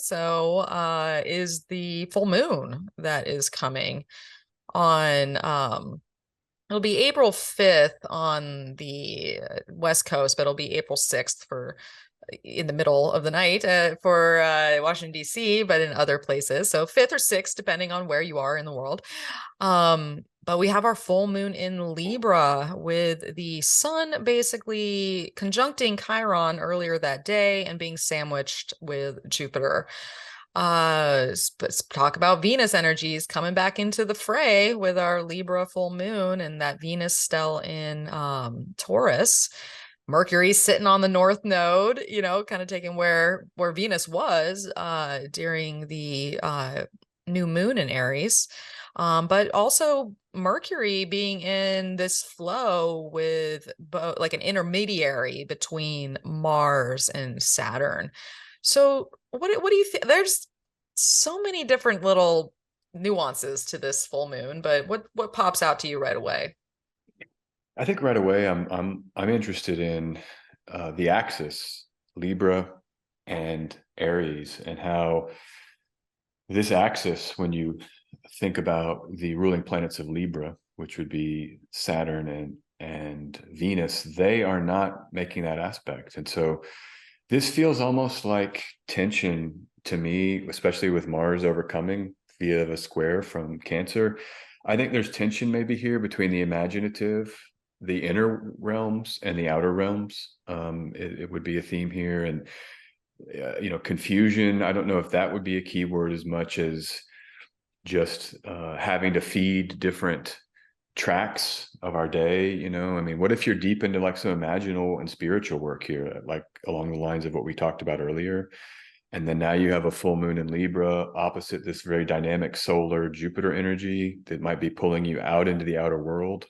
is the full moon that is coming on. It'll be April 5th on the West Coast, but it'll be April 6th for in the middle of the night for Washington, D.C., but in other places. So 5th or 6th, depending on where you are in the world. But we have our full moon in Libra, with the sun basically conjuncting Chiron earlier that day and being sandwiched with Jupiter. Let's talk about Venus energies coming back into the fray with our Libra full moon and that Venus stellar in Taurus. Mercury's sitting on the north node, you know, kind of taking where Venus was during the new moon in Aries. But also Mercury being in this flow with like an intermediary between Mars and Saturn. So what do you think? There's so many different little nuances to this full moon, but what pops out to you right away?
I think right away I'm interested in the axis, Libra and Aries, and how this axis, when you think about the ruling planets of Libra, which would be Saturn and Venus, they are not making that aspect. And so this feels almost like tension to me, especially with Mars overcoming via the square from Cancer. I think there's tension maybe here between the imaginative, the inner realms, and the outer realms. It would be a theme here. And you know, confusion, I don't know if that would be a keyword as much as just having to feed different tracks of our day. You know, I mean, what if you're deep into like some imaginal and spiritual work here, like along the lines of what we talked about earlier, And then now you have a full moon in Libra opposite this very dynamic solar Jupiter energy that might be pulling you out into the outer world.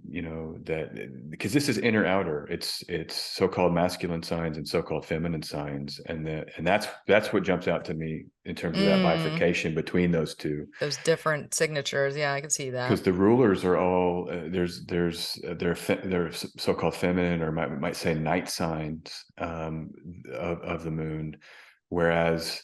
You know, that because this is inner outer, it's so-called masculine signs and so-called feminine signs, and that's what jumps out to me in terms of that bifurcation between those two.
Those different signatures. Yeah, I can see that.
Because the rulers are all they're so-called feminine, or might say night signs of the moon, whereas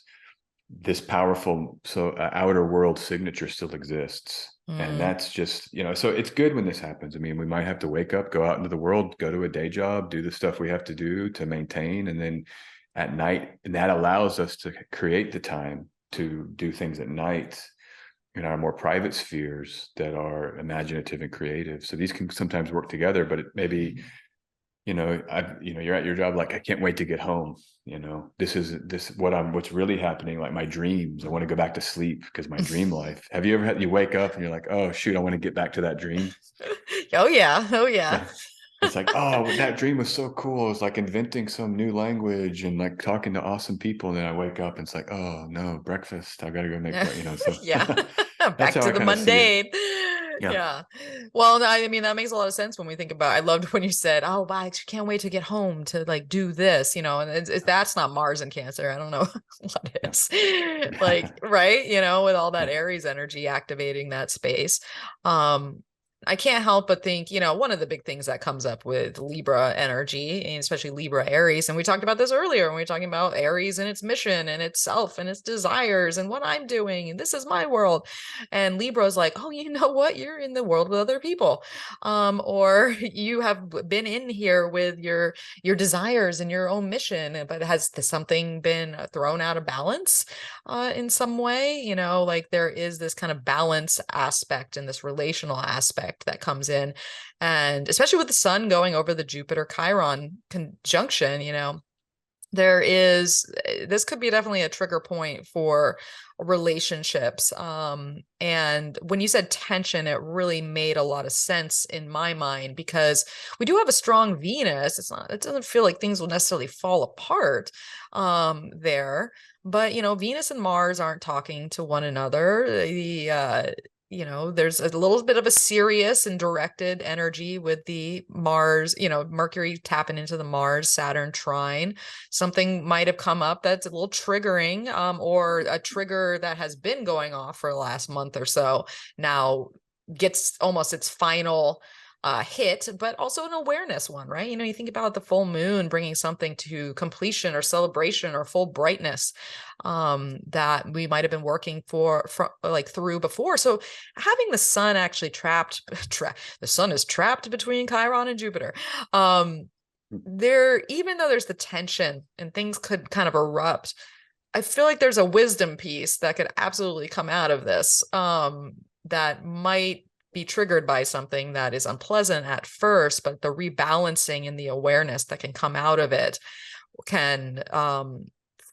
this powerful outer world signature still exists. And that's just, you know, so it's good when this happens. I mean, we might have to wake up, go out into the world, go to a day job, do the stuff we have to do to maintain, and then at night, and that allows us to create the time to do things at night in our more private spheres that are imaginative and creative. So these can sometimes work together, but it maybe, you know, you're at your job, like, I can't wait to get home. You know, what's really happening, like my dreams. I want to go back to sleep because my dream life. Have you ever you wake up and you're like, oh shoot, I want to get back to that dream?
Oh yeah. Oh yeah.
It's like, oh, that dream was so cool. It was like inventing some new language and like talking to awesome people. And then I wake up and it's like, oh no, breakfast. I gotta go make, you know, so
yeah.
that's
Back
how
to
I
the
kind of see it.
mundane.
Yeah.
Yeah. Well, I mean, that makes a lot of sense when we think about, I loved when you said, oh, I can't wait to get home to like do this, you know, and that's not Mars and Cancer. I don't know what is like, right. You know, with all that Aries energy activating that space. I can't help but think, you know, one of the big things that comes up with Libra energy, and especially Libra Aries, and we talked about this earlier when we were talking about Aries and its mission and itself and its desires and what I'm doing, and this is my world. And Libra is like, oh, you know what? You're in the world with other people. Or you have been in here with your desires and your own mission, but has something been thrown out of balance in some way? You know, like there is this kind of balance aspect and this relational aspect that comes in, and especially with the sun going over the Jupiter Chiron conjunction, you know, this could be definitely a trigger point for relationships. And when you said tension, it really made a lot of sense in my mind, because we do have a strong Venus. It doesn't feel like things will necessarily fall apart there, but you know, Venus and Mars aren't talking to one another. You know, there's a little bit of a serious and directed energy with the Mars, you know, Mercury tapping into the Mars Saturn trine. Something might have come up that's a little triggering, or a trigger that has been going off for the last month or so now gets almost its final hit, but also an awareness one, right? You know, you think about the full moon bringing something to completion or celebration or full brightness that we might have been working through before. So having the sun actually the sun is trapped between Chiron and Jupiter. Even though there's the tension and things could kind of erupt, I feel like there's a wisdom piece that could absolutely come out of this that might be triggered by something that is unpleasant at first, but the rebalancing and the awareness that can come out of it can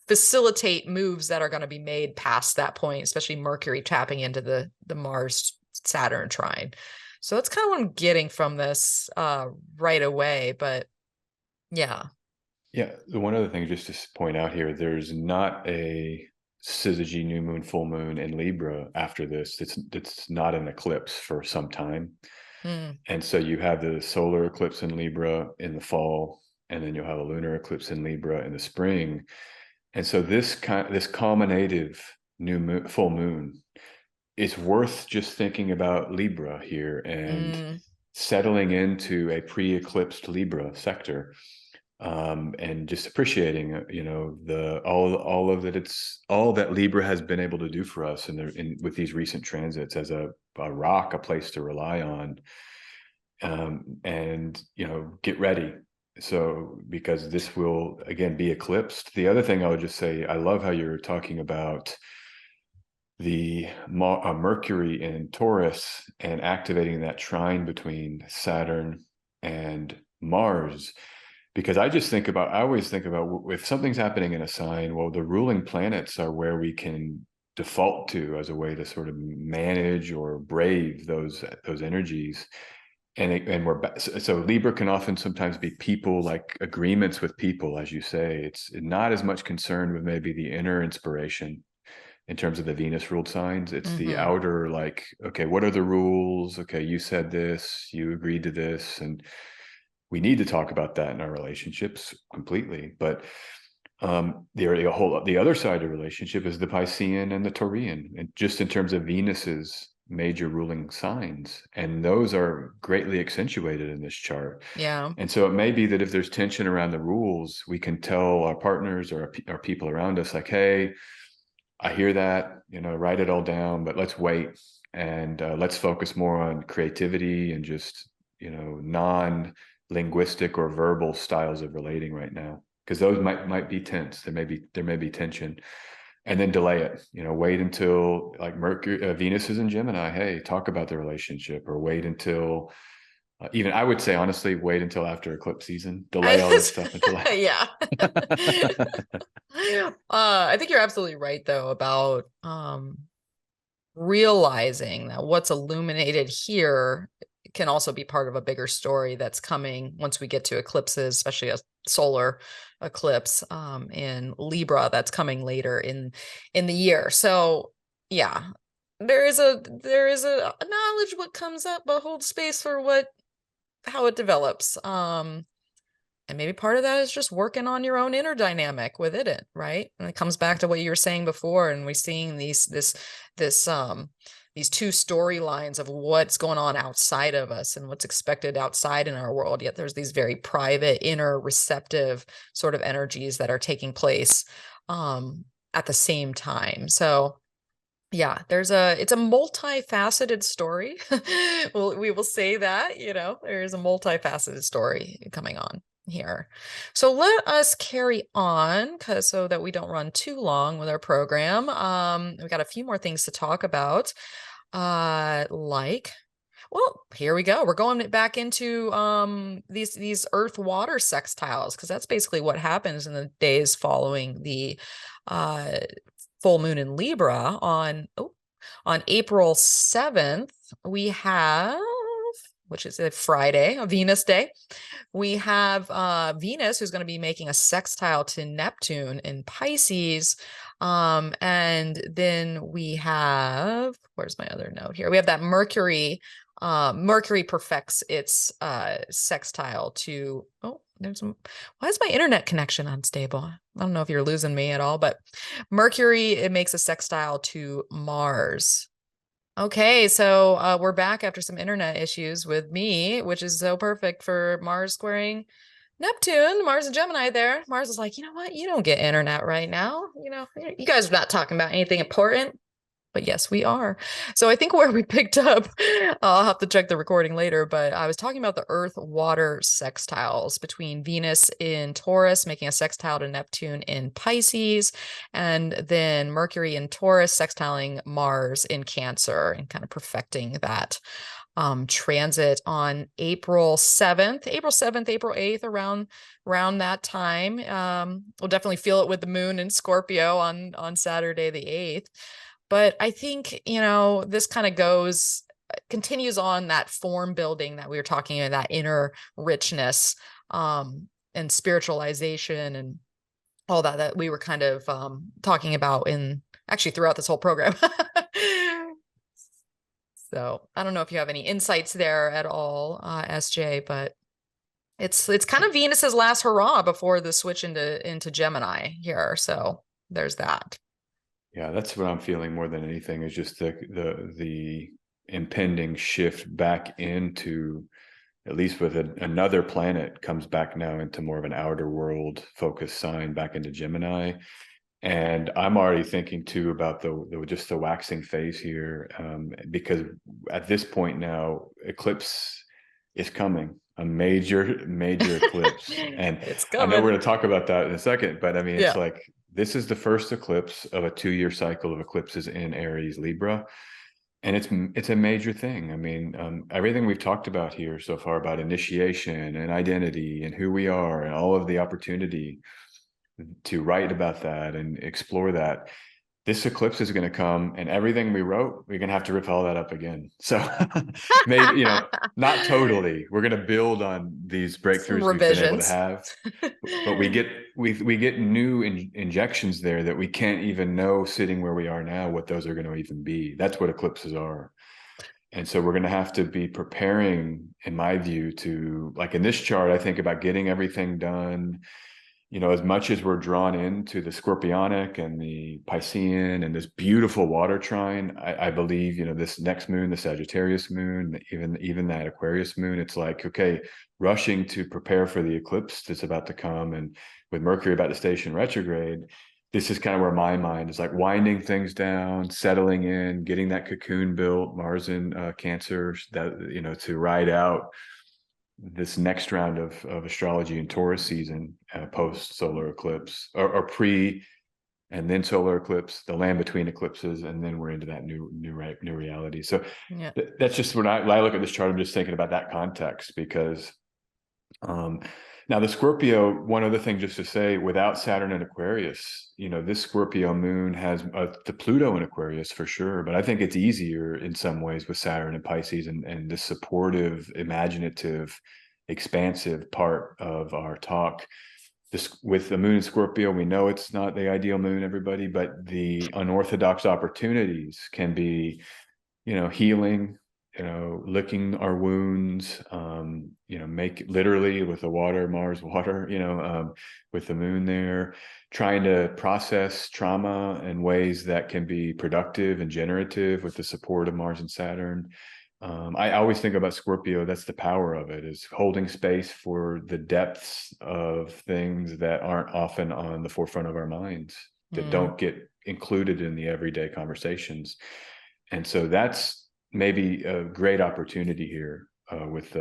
facilitate moves that are going to be made past that point, especially Mercury tapping into the Mars Saturn trine. So that's kind of what I'm getting from this right away. But yeah.
Yeah. The one other thing just to point out here, there's not a syzygy new moon, full moon in Libra after this. It's not an eclipse for some time. And so you have the solar eclipse in Libra in the fall, and then you'll have a lunar eclipse in Libra in the spring. And so this culminative new moon, full moon, it's worth just thinking about Libra here and settling into a pre-eclipsed Libra sector. And just appreciating, you know, all that Libra has been able to do for us with these recent transits as a rock, a place to rely on, and you know, get ready. So because this will again be eclipsed. The other thing I would just say, I love how you're talking about the Mercury in Taurus and activating that trine between Saturn and Mars. Because I always think about if something's happening in a sign, well, the ruling planets are where we can default to as a way to sort of manage or brave those energies. and we're back. So Libra can often sometimes be people, like agreements with people, as you say. It's not as much concerned with maybe the inner inspiration in terms of the Venus ruled signs. It's the
Mm-hmm.
outer, like, okay, what are the rules? Okay, you said this, you agreed to this, and we need to talk about that in our relationships completely. But the other side of the relationship is the Piscean and the Taurian, and just in terms of Venus's major ruling signs, and those are greatly accentuated in this chart.
Yeah.
And so it may be that if there's tension around the rules, we can tell our partners or our people around us, like, hey, I hear that, write it all down, but let's wait, and let's focus more on creativity and just, non-linguistic or verbal styles of relating right now, because those might be tense. There may be tension, and then delay it. Wait until, like, Venus is in Gemini. Hey, talk about the relationship, or wait until even, I would say, honestly, wait until after eclipse season. Delay all this stuff until
yeah. I think you're absolutely right, though, about realizing that what's illuminated here can also be part of a bigger story that's coming once we get to eclipses, especially a solar eclipse in Libra that's coming later in the year. So yeah, there is a knowledge what comes up, but hold space for how it develops. And maybe part of that is just working on your own inner dynamic with it, right? And it comes back to what you were saying before, and we're seeing these two storylines of what's going on outside of us and what's expected outside in our world. Yet there's these very private, inner, receptive sort of energies that are taking place at the same time. So yeah, it's a multifaceted story. We will say that, there's a multifaceted story coming on here. So let us carry on, so that we don't run too long with our program. We got a few more things to talk about. Well, here we go. We're going back into these Earth water sextiles, because that's basically what happens in the days following the full moon in Libra on April 7th. We have, which is a Friday, a Venus day. We have Venus, who's going to be making a sextile to Neptune in Pisces. And then we have, where's my other note here? We have that Mercury. Mercury perfects its sextile to, why is my internet connection unstable? I don't know if you're losing me at all, but Mercury, it makes a sextile to Mars. Okay, so we're back after some internet issues with me, which is so perfect for Mars squaring Neptune, Mars and Gemini there. Mars is like, you know what? You don't get internet right now. You guys are not talking about anything important. But yes, we are. So I think where we picked up, I'll have to check the recording later, but I was talking about the Earth water sextiles between Venus in Taurus, making a sextile to Neptune in Pisces, and then Mercury in Taurus sextiling Mars in Cancer, and kind of perfecting that transit on April 7th, April 8th, around that time. We'll definitely feel it with the moon in Scorpio on Saturday the 8th. But I think, this kind of continues on that form building that we were talking about, that inner richness and spiritualization and all that we were kind of talking about throughout this whole program. So I don't know if you have any insights there at all, SJ, but it's kind of Venus's last hurrah before the switch into Gemini here. So there's that.
Yeah, that's what I'm feeling more than anything, is just the impending shift back into, at least with another planet comes back now into more of an outer world focused sign, back into Gemini. And I'm already thinking too about just the waxing phase here, because at this point now, eclipse is coming, a major eclipse. And
it's
I know
coming.
we're going to talk about that in a second, but I mean,
Yeah.
it's like, this is the first eclipse of a 2-year cycle of eclipses in Aries Libra. And it's a major thing. I mean, everything we've talked about here so far about initiation and identity and who we are and all of the opportunity to write about that and explore that, this eclipse is going to come, and everything we wrote, we're going to have to rip all that up again. So maybe, not totally. We're going to build on these
Some
breakthroughs we've been able to
revisions.
have, but we get new injections there that we can't even know sitting where we are now what those are going to even be. That's what eclipses are. And so we're going to have to be preparing, in my view, to, like in this chart, I think about getting everything done. As much as we're drawn into the Scorpionic and the Piscean and this beautiful water trine, I believe, this next moon, the Sagittarius moon, even that Aquarius moon, it's like, okay, rushing to prepare for the eclipse that's about to come. And with Mercury about to station retrograde, this is kind of where my mind is, like winding things down, settling in, getting that cocoon built, Mars in Cancer, that, to ride out this next round of astrology and Taurus season, post solar eclipse or pre and then solar eclipse, the land between eclipses, and then we're into that new reality. So
Yeah.
That's just when I look at this chart, I'm just thinking about that context, because now the Scorpio, one other thing just to say, without Saturn in Aquarius, this Scorpio moon has the Pluto in Aquarius for sure, but I think it's easier in some ways with Saturn and Pisces and the supportive, imaginative, expansive part of our talk. With the moon in Scorpio, we know it's not the ideal moon, everybody, but the unorthodox opportunities can be, healing, licking our wounds, make literally with the water, Mars water, with the moon there, trying to process trauma in ways that can be productive and generative with the support of Mars and Saturn. I always think about Scorpio, that's the power of it, is holding space for the depths of things that aren't often on the forefront of our minds, that don't get included in the everyday conversations. And so that's maybe a great opportunity here, with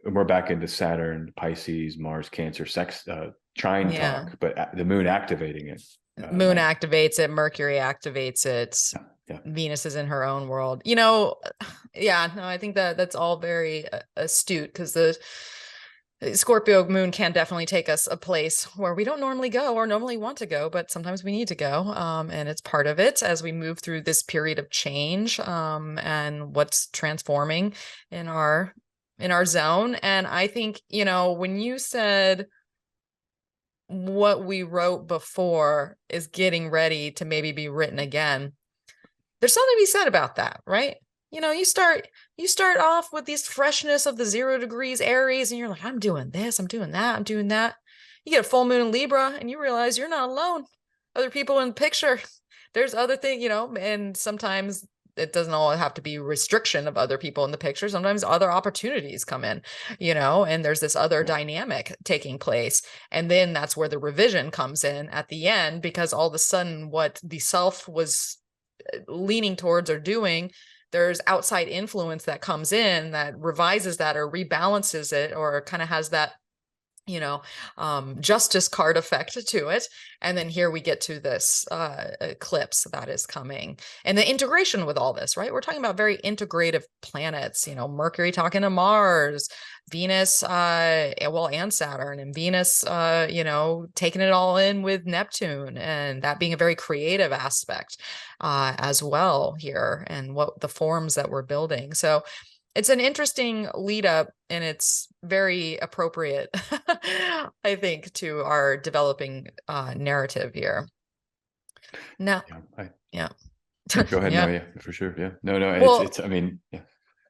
we're back into Saturn, Pisces, Mars, Cancer, trine talk, but the moon activating it.
Moon activates it, Mercury activates it.
Yeah.
Venus is in her own world. I think that's all very astute, because the Scorpio moon can definitely take us a place where we don't normally go or normally want to go, but sometimes we need to go. And it's part of it as we move through this period of change, and what's transforming in our zone. And I think, when you said what we wrote before is getting ready to maybe be written again, there's something to be said about that, right? You start off with this freshness of the 0 degrees Aries, and you're like, I'm doing this, I'm doing that, I'm doing that. You get a full moon in Libra and you realize you're not alone. Other people in the picture, there's other things, and sometimes it doesn't all have to be restriction of other people in the picture. Sometimes other opportunities come in, and there's this other dynamic taking place. And then that's where the revision comes in at the end, because all of a sudden what the self was leaning towards or doing, there's outside influence that comes in that revises that or rebalances it, or kind of has that justice card effect to it. And then here we get to this eclipse that is coming, and the integration with all this, right? We're talking about very integrative planets, Mercury talking to Mars, Venus, and Saturn, and Venus, taking it all in with Neptune, and that being a very creative aspect as well here, and what the forms that we're building. So it's an interesting lead up, and it's very appropriate, I think, to our developing narrative here. Now,
yeah. Go ahead.
Yeah.
No, yeah, for sure. Yeah. No,
Well,
it's, I mean, yeah.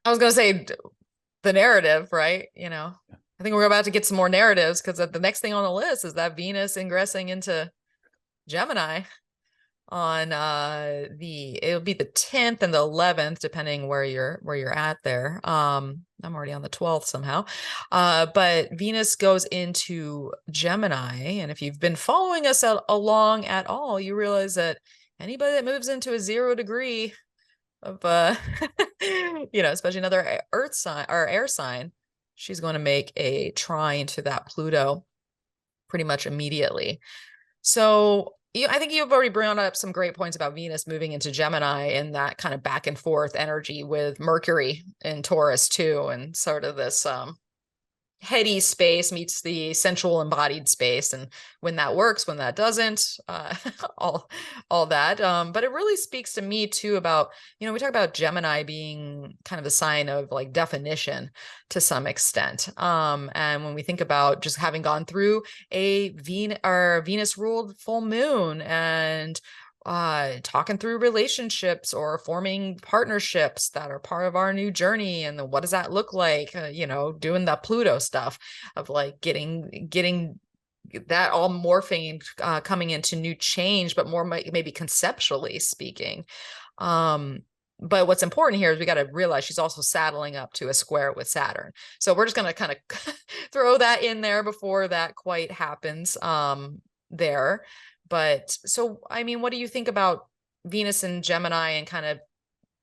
I was going to say the narrative, right? I think we're about to get some more narratives, because the next thing on the list is that Venus ingressing into Gemini on it'll be the 10th and the 11th, depending where you're at there. I'm already on the 12th somehow. But Venus goes into Gemini, and if you've been following us along at all, you realize that anybody that moves into a 0 degree of especially another earth sign or air sign, she's going to make a trine to that Pluto pretty much immediately. So I think you've already brought up some great points about Venus moving into Gemini, and that kind of back and forth energy with Mercury in Taurus too, and sort of this heady space meets the sensual embodied space, and when that works, when that doesn't, all that. But it really speaks to me too about, we talk about Gemini being kind of a sign of like definition to some extent. And when we think about just having gone through a Venus ruled full moon, and talking through relationships or forming partnerships that are part of our new journey, and then what does that look like, doing the Pluto stuff of like getting that all morphing, coming into new change, but more maybe conceptually speaking. But what's important here is we got to realize she's also saddling up to a square with Saturn. So we're just going to kind of throw that in there before that quite happens there. But so, I mean, what do you think about Venus and Gemini and kind of,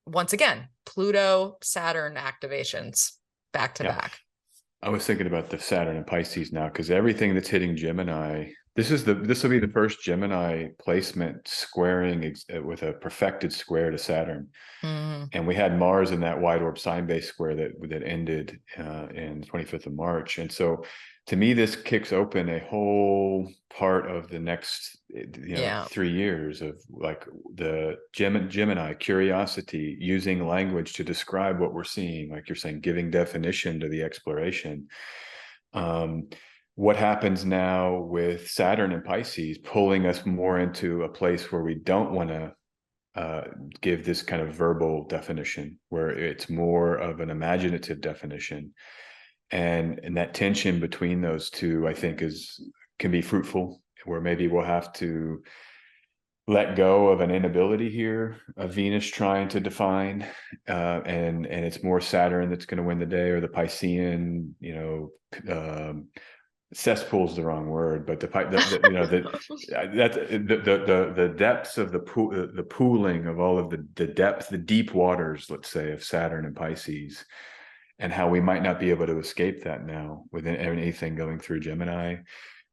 once again, Pluto, Saturn activations back to back?
I was thinking about the Saturn and Pisces now, because everything that's hitting Gemini, this will be the first Gemini placement squaring with a perfected square to Saturn. And we had Mars in that wide orb sign base square that ended in the 25th of March. And so to me, this kicks open a whole part of the next 3 years of like the Gemini curiosity, using language to describe what we're seeing, like you're saying, giving definition to the exploration. What happens now with Saturn and Pisces pulling us more into a place where we don't want to give this kind of verbal definition, where it's more of an imaginative definition, and that tension between those two, I think, can be fruitful, where maybe we'll have to let go of an inability here of Venus trying to define, and it's more Saturn that's going to win the day, or the Piscean, cesspool is the wrong word, but the depths of the pooling of all of the depth, the deep waters, let's say, of Saturn and Pisces, and how we might not be able to escape that now with anything going through Gemini.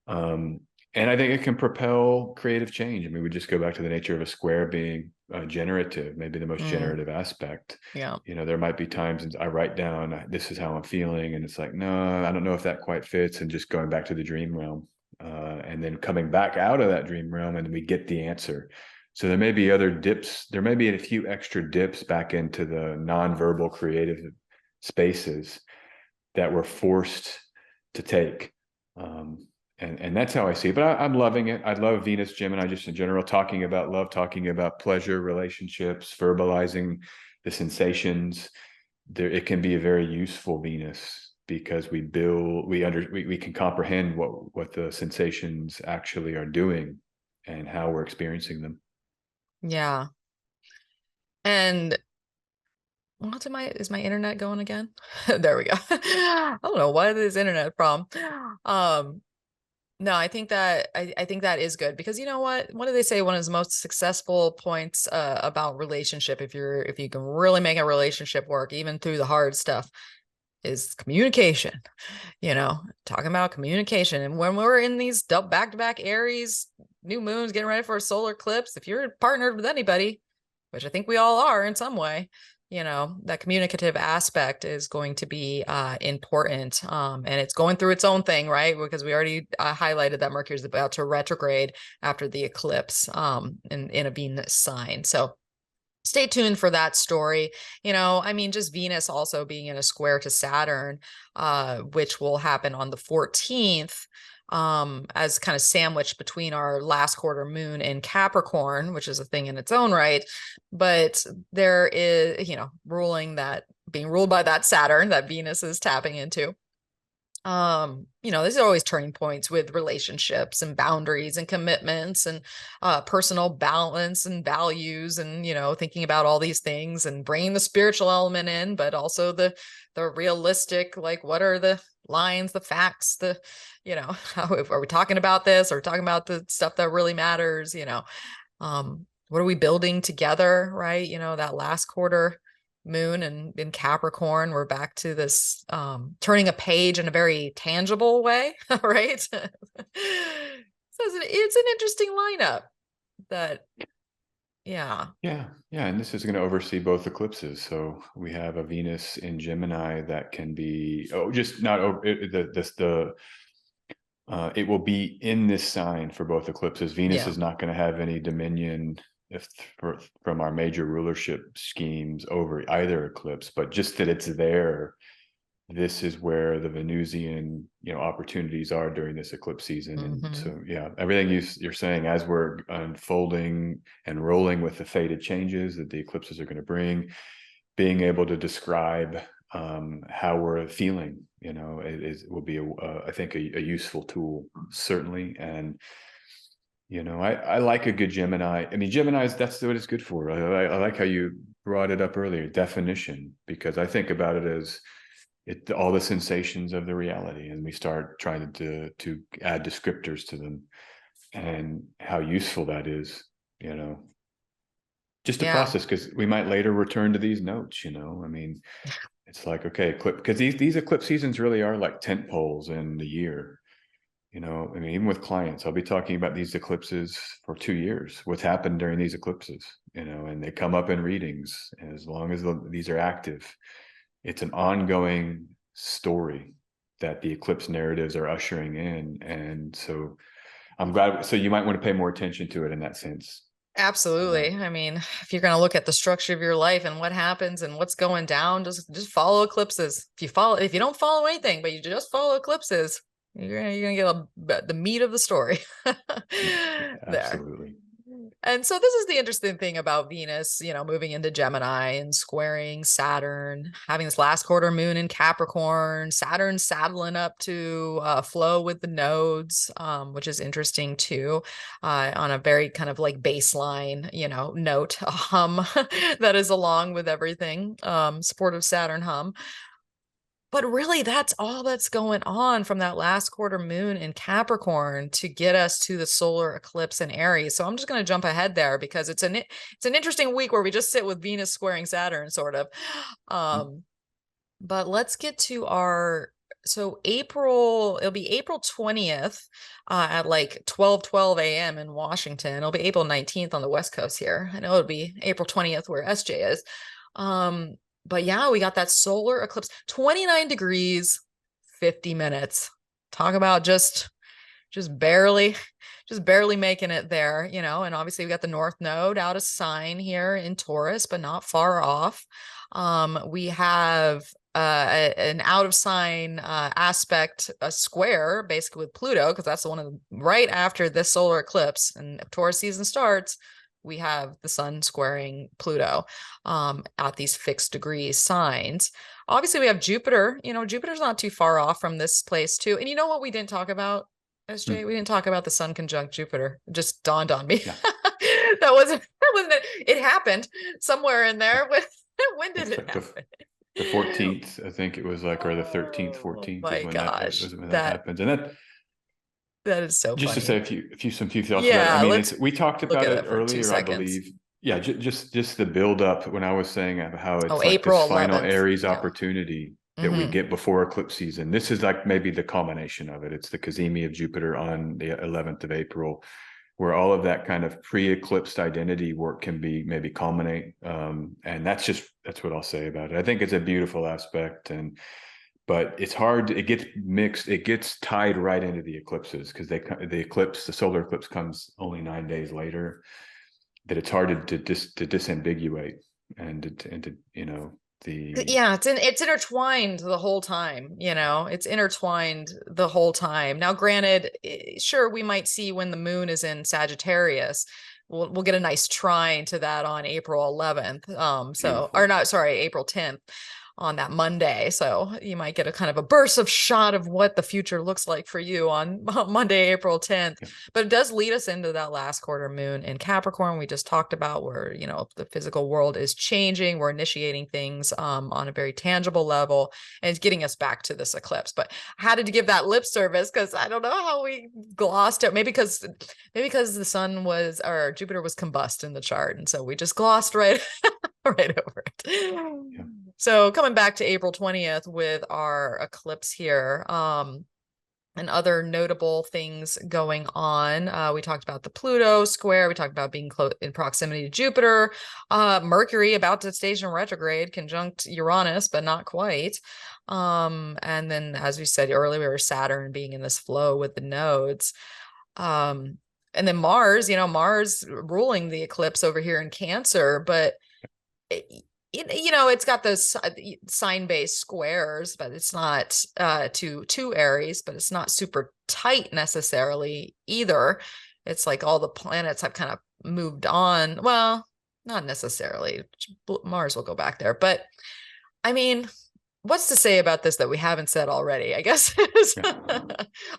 And I think it can propel creative change. I mean, we just go back to the nature of a square being generative, maybe the most generative aspect. There might be times I write down, this is how I'm feeling, and it's like, no, I don't know if that quite fits, and just going back to the dream realm, and then coming back out of that dream realm, and we get the answer. So there may be other dips, there may be a few extra dips back into the nonverbal creative spaces that we're forced to take. And that's how I see it. But I'm loving it. I love Venus, Gemini, just in general, talking about love, talking about pleasure, relationships, verbalizing the sensations. It can be a very useful Venus, because we can comprehend what the sensations actually are doing and how we're experiencing them. Yeah.
And what is my internet going again? There we go. I don't know what is internet problem. No, I think that I think that is good, because you know what do they say? One of the most successful points about relationship, if you can really make a relationship work, even through the hard stuff, is communication. Talking about communication. And when we're in these back-to-back Aries new moons, getting ready for a solar eclipse, if you're partnered with anybody, which I think we all are in some way, that communicative aspect is going to be important. And it's going through its own thing, right? Because we already highlighted that Mercury is about to retrograde after the eclipse in a Venus sign. So stay tuned for that story. Just Venus also being in a square to Saturn, which will happen on the 14th. As kind of sandwiched between our last quarter moon in Capricorn, which is a thing in its own right. But there is, being ruled by that Saturn that Venus is tapping into. There's always turning points with relationships and boundaries and commitments and personal balance and values, and thinking about all these things and bringing the spiritual element in, but also the realistic, like, what are the lines, the facts, how are we talking about this, or talking about the stuff that really matters? What are we building together, right? That last quarter moon and in Capricorn, we're back to this turning a page in a very tangible way, right? So it's an interesting lineup that Yeah.
Yeah, and this is going to oversee both eclipses. So we have a Venus in Gemini that can be just not over it will be in this sign for both eclipses. Venus
Yeah.
is not going to have any dominion from our major rulership schemes over either eclipse, but just that it's there. This is where the Venusian, opportunities are during this eclipse season. And so, yeah, everything you're saying as we're unfolding and rolling with the fated changes that the eclipses are going to bring, being able to describe how we're feeling, will be, I think, a useful tool, certainly. And, I like a good Gemini. I mean, Gemini's, that's what it's good for. I like how you brought it up earlier, definition, because I think about it as all the sensations of the reality, and we start trying to add descriptors to them, and how useful that is, just to
Yeah.
process, because we might later return to these notes. I mean, it's like, okay, because these eclipse seasons really are like tent poles in the year. I mean, even with clients, I'll be talking about these eclipses for 2 years, what's happened during these eclipses, and they come up in readings, and as long as these are active, it's an ongoing story that the eclipse narratives are ushering in. And so I'm glad. So you might want to pay more attention to it in that sense.
Absolutely. I mean, if you're going to look at the structure of your life and what happens and what's going down, just follow eclipses. If you don't follow anything, but you just follow eclipses, you're gonna get the meat of the story there.
Absolutely.
And so this is the interesting thing about Venus, moving into Gemini and squaring Saturn, having this last quarter moon in Capricorn, Saturn saddling up to flow with the nodes, which is interesting too, on a very kind of like baseline, note, a hum that is along with everything, supportive Saturn hum. But really, that's all that's going on from that last quarter moon in Capricorn to get us to the solar eclipse in Aries. So I'm just going to jump ahead there because it's an interesting week where we just sit with Venus squaring Saturn, sort of. But let's get to it'll be April 20th at like 12:12 a.m. in Washington. It'll be April 19th on the West Coast here. I know it'll be April 20th where SJ is. But yeah, we got that solar eclipse, 29 degrees, 50 minutes. Talk about just barely making it there, and obviously we got the North Node out of sign here in Taurus, but not far off. We have an out of sign aspect, a square basically with Pluto, because that's the one right after this solar eclipse and Taurus season starts. We have the sun squaring Pluto at these fixed degree signs. Obviously, we have Jupiter. Jupiter's not too far off from this place too. And you know what we didn't talk about, SJ? We didn't talk about the sun conjunct Jupiter. It just dawned on me. Yeah. that wasn't it. It happened somewhere in there. When did it happen?
The 14th, I think it was like, or the 13th, 14th
my
is when
gosh,
that happens. And
that is so
just
funny.
to say a few thoughts
Yeah,
about it. I mean, we talked about it earlier, I believe. Yeah, just the build up when I was saying how it's like
April
this final
11th.
Aries opportunity that we get before eclipse season. This is like maybe the culmination of it. It's the cazimi of Jupiter on the 11th of April, where all of that kind of pre-eclipsed identity work can be maybe culminate. And that's what I'll say about it. I think it's a beautiful aspect, but it's hard. It gets mixed. It gets tied right into the eclipses because the solar eclipse comes only 9 days later. That it's hard to disambiguate
it's intertwined the whole time. It's intertwined the whole time. Now, granted, sure, we might see when the moon is in Sagittarius. We'll get a nice trine to that on April 11th. April 10th. On that Monday. So you might get a kind of a burst of shot of what the future looks like for you on Monday, April 10th. Yeah. But it does lead us into that last quarter moon in Capricorn we just talked about, where, the physical world is changing. We're initiating things on a very tangible level, and it's getting us back to this eclipse. But I had to give that lip service because I don't know how we glossed it. Maybe because the sun or Jupiter was combust in the chart. And so we just glossed right over it. Yeah. So coming back to April 20th with our eclipse here, and other notable things going on. We talked about the Pluto square. We talked about being close in proximity to Jupiter. Mercury about to station retrograde, conjunct Uranus, but not quite. And then, as we said earlier, Saturn being in this flow with the nodes. And then Mars, Mars ruling the eclipse over here in Cancer, but it's got those sign-based squares, but it's not to Aries, but it's not super tight necessarily either. It's like all the planets have kind of moved on. Well, not necessarily. Mars will go back there, but I mean, what's to say about this that we haven't said already? I guess is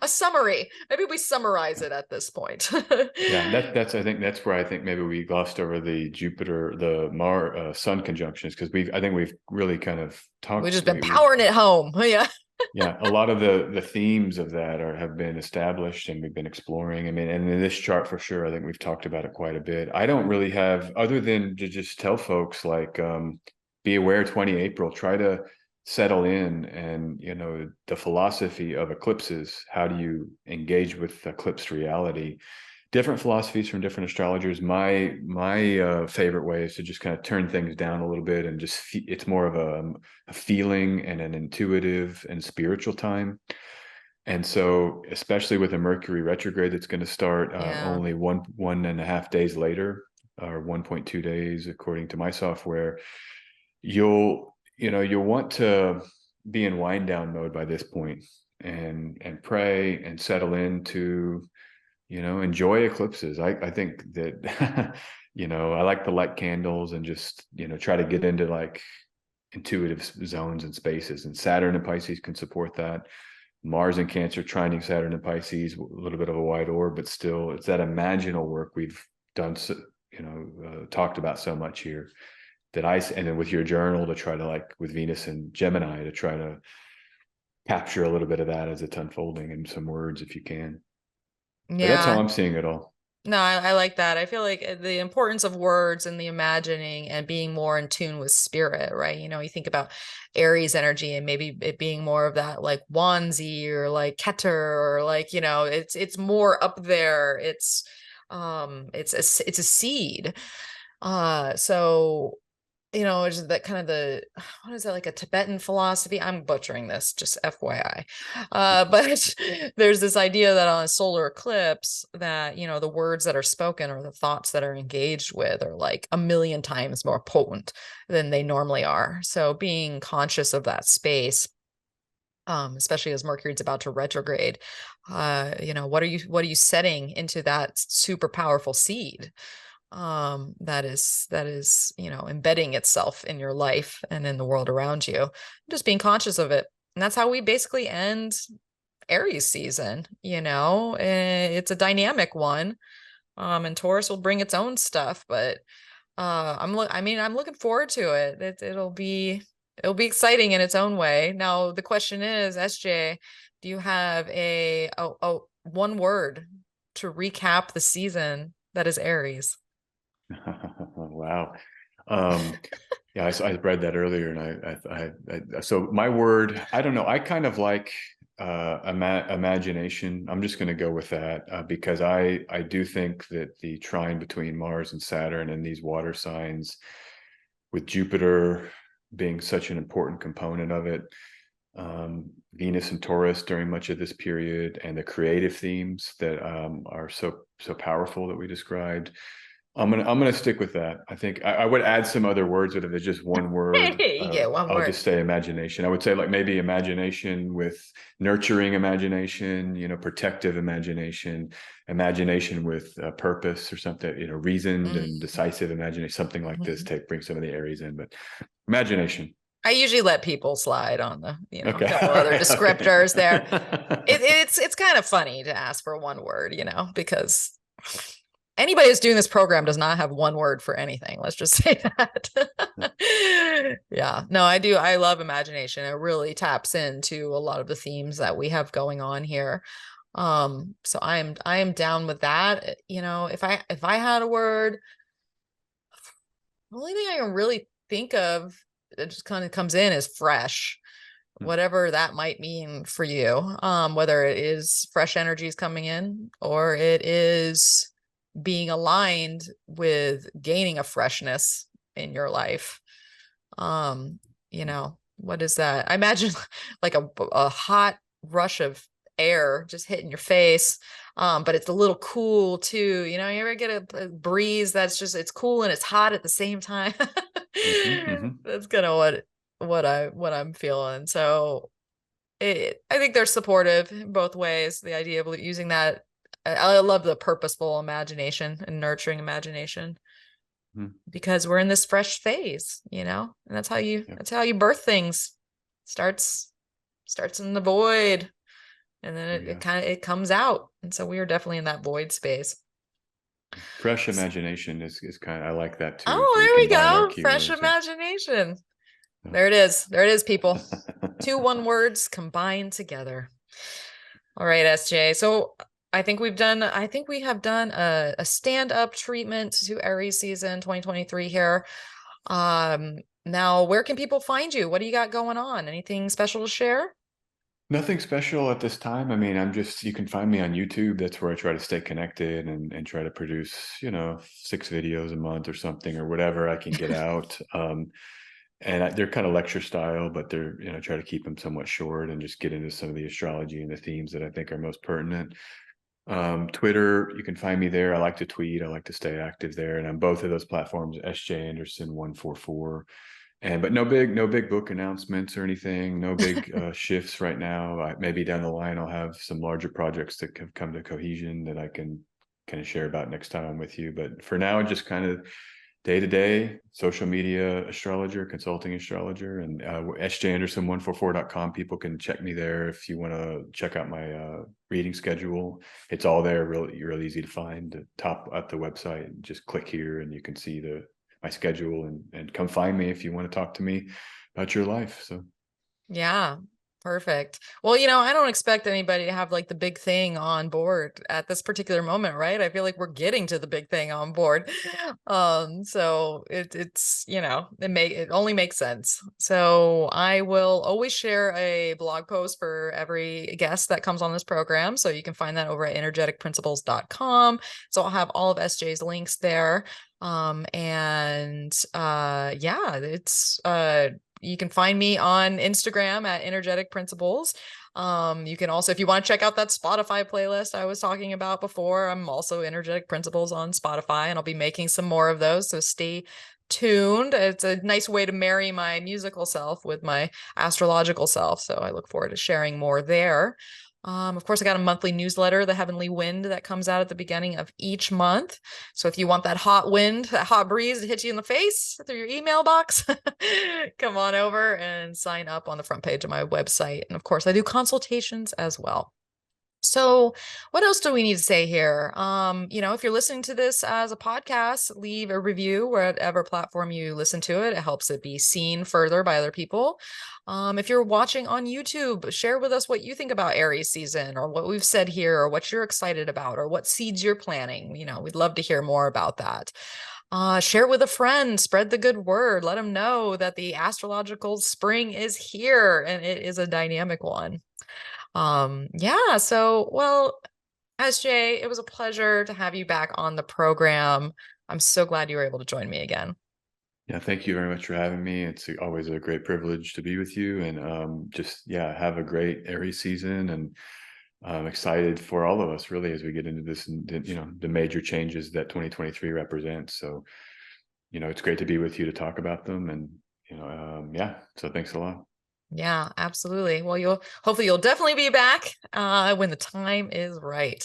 a summary. Maybe we summarize it at this point.
Yeah, I think that's where I think maybe we glossed over the Jupiter, the Sun conjunctions, because I think we've really kind of talked.
We've just been powering it home. Yeah.
Yeah, a lot of the themes of that have been established, and we've been exploring. I mean, and in this chart for sure, I think we've talked about it quite a bit. I don't really have, other than to just tell folks like, be aware 20 April, try to settle in, and the philosophy of eclipses. How do you engage with eclipsed reality? Different philosophies from different astrologers. My favorite way is to just kind of turn things down a little bit and just it's more of a feeling and an intuitive and spiritual time. And so, especially with a Mercury retrograde that's going to start only 1.5 days later, or 1.2 days according to my software, you'll want to be in wind down mode by this point, and pray and settle into, enjoy eclipses. I think that, I like to light candles and just, try to get into like intuitive zones and spaces, and Saturn and Pisces can support that. Mars and Cancer trining Saturn and Pisces, a little bit of a wide orb, but still it's that imaginal work we've done, talked about so much here, and then with your journal to try to, like with Venus and Gemini, to try to capture a little bit of that as it's unfolding in some words if you can.
Yeah.
But that's how I'm seeing it all.
No, I like that. I feel like the importance of words and the imagining and being more in tune with spirit, right? You think about Aries energy and maybe it being more of that like Wanzi or like Keter, or like, it's more up there. It's a seed. So it's that kind of what is that, like a Tibetan philosophy? I'm butchering this, just FYI. But there's this idea that on a solar eclipse that, the words that are spoken or the thoughts that are engaged with are like 1,000,000 times more potent than they normally are. So being conscious of that space, especially as Mercury's about to retrograde, what are you setting into that super powerful seed? That is embedding itself in your life and in the world around you, just being conscious of it. And that's how we basically end Aries season. It's a dynamic one, and Taurus will bring its own stuff, but I'm looking forward to it. It'll be exciting in its own way. Now the question is, SJ, do you have a one word to recap the season that is Aries?
Wow. Yeah, I read that earlier, and I so my word, I don't know. I kind of like imagination. I'm just going to go with that, because I do think that the trine between Mars and Saturn and these water signs, with Jupiter being such an important component of it, Venus and Taurus during much of this period, and the creative themes that are so powerful that we described. I'm gonna stick with that. I think I would add some other words, but if it's just one word, I'll just say imagination. I would say like maybe imagination with nurturing imagination, protective imagination, imagination with purpose or something, reasoned and decisive imagination, something like this. Bring some of the Aries in, but imagination.
I usually let people slide on the,
Okay.
a couple other descriptors there. It's kind of funny to ask for one word, because anybody who's doing this program does not have one word for anything. Let's just say that. Yeah, no, I do. I love imagination. It really taps into a lot of the themes that we have going on here. So I am down with that. If I had a word, the only thing I can really think of that just kind of comes in is fresh, whatever that might mean for you, whether it is fresh energies coming in or it is being aligned with gaining a freshness in your life. You know, what is that? I imagine like a hot rush of air just hitting your face. But it's a little cool too. You know, you ever get a breeze that's just, it's cool and it's hot at the same time. That's kind of what I'm feeling. So I think they're supportive in both ways. The idea of using that, I love the purposeful imagination and nurturing imagination, because we're in this fresh phase, you know, and that's how you birth things. Starts in the void, and then it comes out. And so we are definitely in that void space.
Fresh imagination is kind of, I like that too.
Oh, there we go. Fresh imagination. There it is. There it is, people. 2 1 words combined together. All right, SJ. So I think we have done a stand-up treatment to Aries season 2023 here. Now, where can people find you? What do you got going on? Anything special to share?
Nothing special at this time. I mean, you can find me on YouTube. That's where I try to stay connected and try to produce, 6 videos a month or something, or whatever I can get out. And they're kind of lecture style, but they're, try to keep them somewhat short and just get into some of the astrology and the themes that I think are most pertinent. Twitter, you can find me there. I like to tweet. I like to stay active there. And on both of those platforms, SJ Anderson 144. But no big book announcements or anything. No big shifts right now. Maybe down the line, I'll have some larger projects that have come to cohesion that I can kind of share about next time I'm with you. But for now, just kind of day-to-day social media astrologer, consulting astrologer, and sjanderson144.com. People can check me there if you want to check out my reading schedule. It's all there, real easy to find. Top at the website, just click here and you can see my schedule, and come find me if you want to talk to me about your life. So
yeah, perfect. Well, I don't expect anybody to have like the big thing on board at this particular moment, right? I feel like we're getting to the big thing on board. So it's, it only makes sense. So I will always share a blog post for every guest that comes on this program. So you can find that over at energeticprinciples.com. So I'll have all of SJ's links there. You can find me on Instagram at Energetic Principles. You can also, if you want to check out that Spotify playlist I was talking about before, I'm also Energetic Principles on Spotify, and I'll be making some more of those. So stay tuned. It's a nice way to marry my musical self with my astrological self. So I look forward to sharing more there. Of course, I got a monthly newsletter, The Heavenly Wind, that comes out at the beginning of each month. So if you want that hot wind, that hot breeze to hit you in the face through your email box, come on over and sign up on the front page of my website. And of course, I do consultations as well. So what else do we need to say here? If you're listening to this as a podcast, leave a review wherever platform you listen to it. It helps it be seen further by other people. If you're watching on YouTube, share with us what you think about Aries season, or what we've said here, or what you're excited about, or what seeds you're planting. We'd love to hear more about that. Share it with a friend, spread the good word, let them know that the astrological spring is here and it is a dynamic one. SJ, it was a pleasure to have you back on the program. I'm so glad you were able to join me again.
Yeah, thank you very much for having me. It's always a great privilege to be with you, and have a great Aries season, and I'm excited for all of us really as we get into this, and the major changes that 2023 represents. So, it's great to be with you to talk about them, and so thanks a lot.
Yeah, absolutely. Well, hopefully you'll definitely be back when the time is right.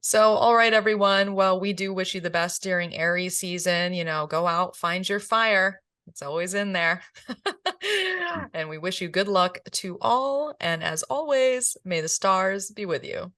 So, all right, everyone. Well, we do wish you the best during Aries season. Go out, find your fire. It's always in there. And we wish you good luck to all. And as always, may the stars be with you.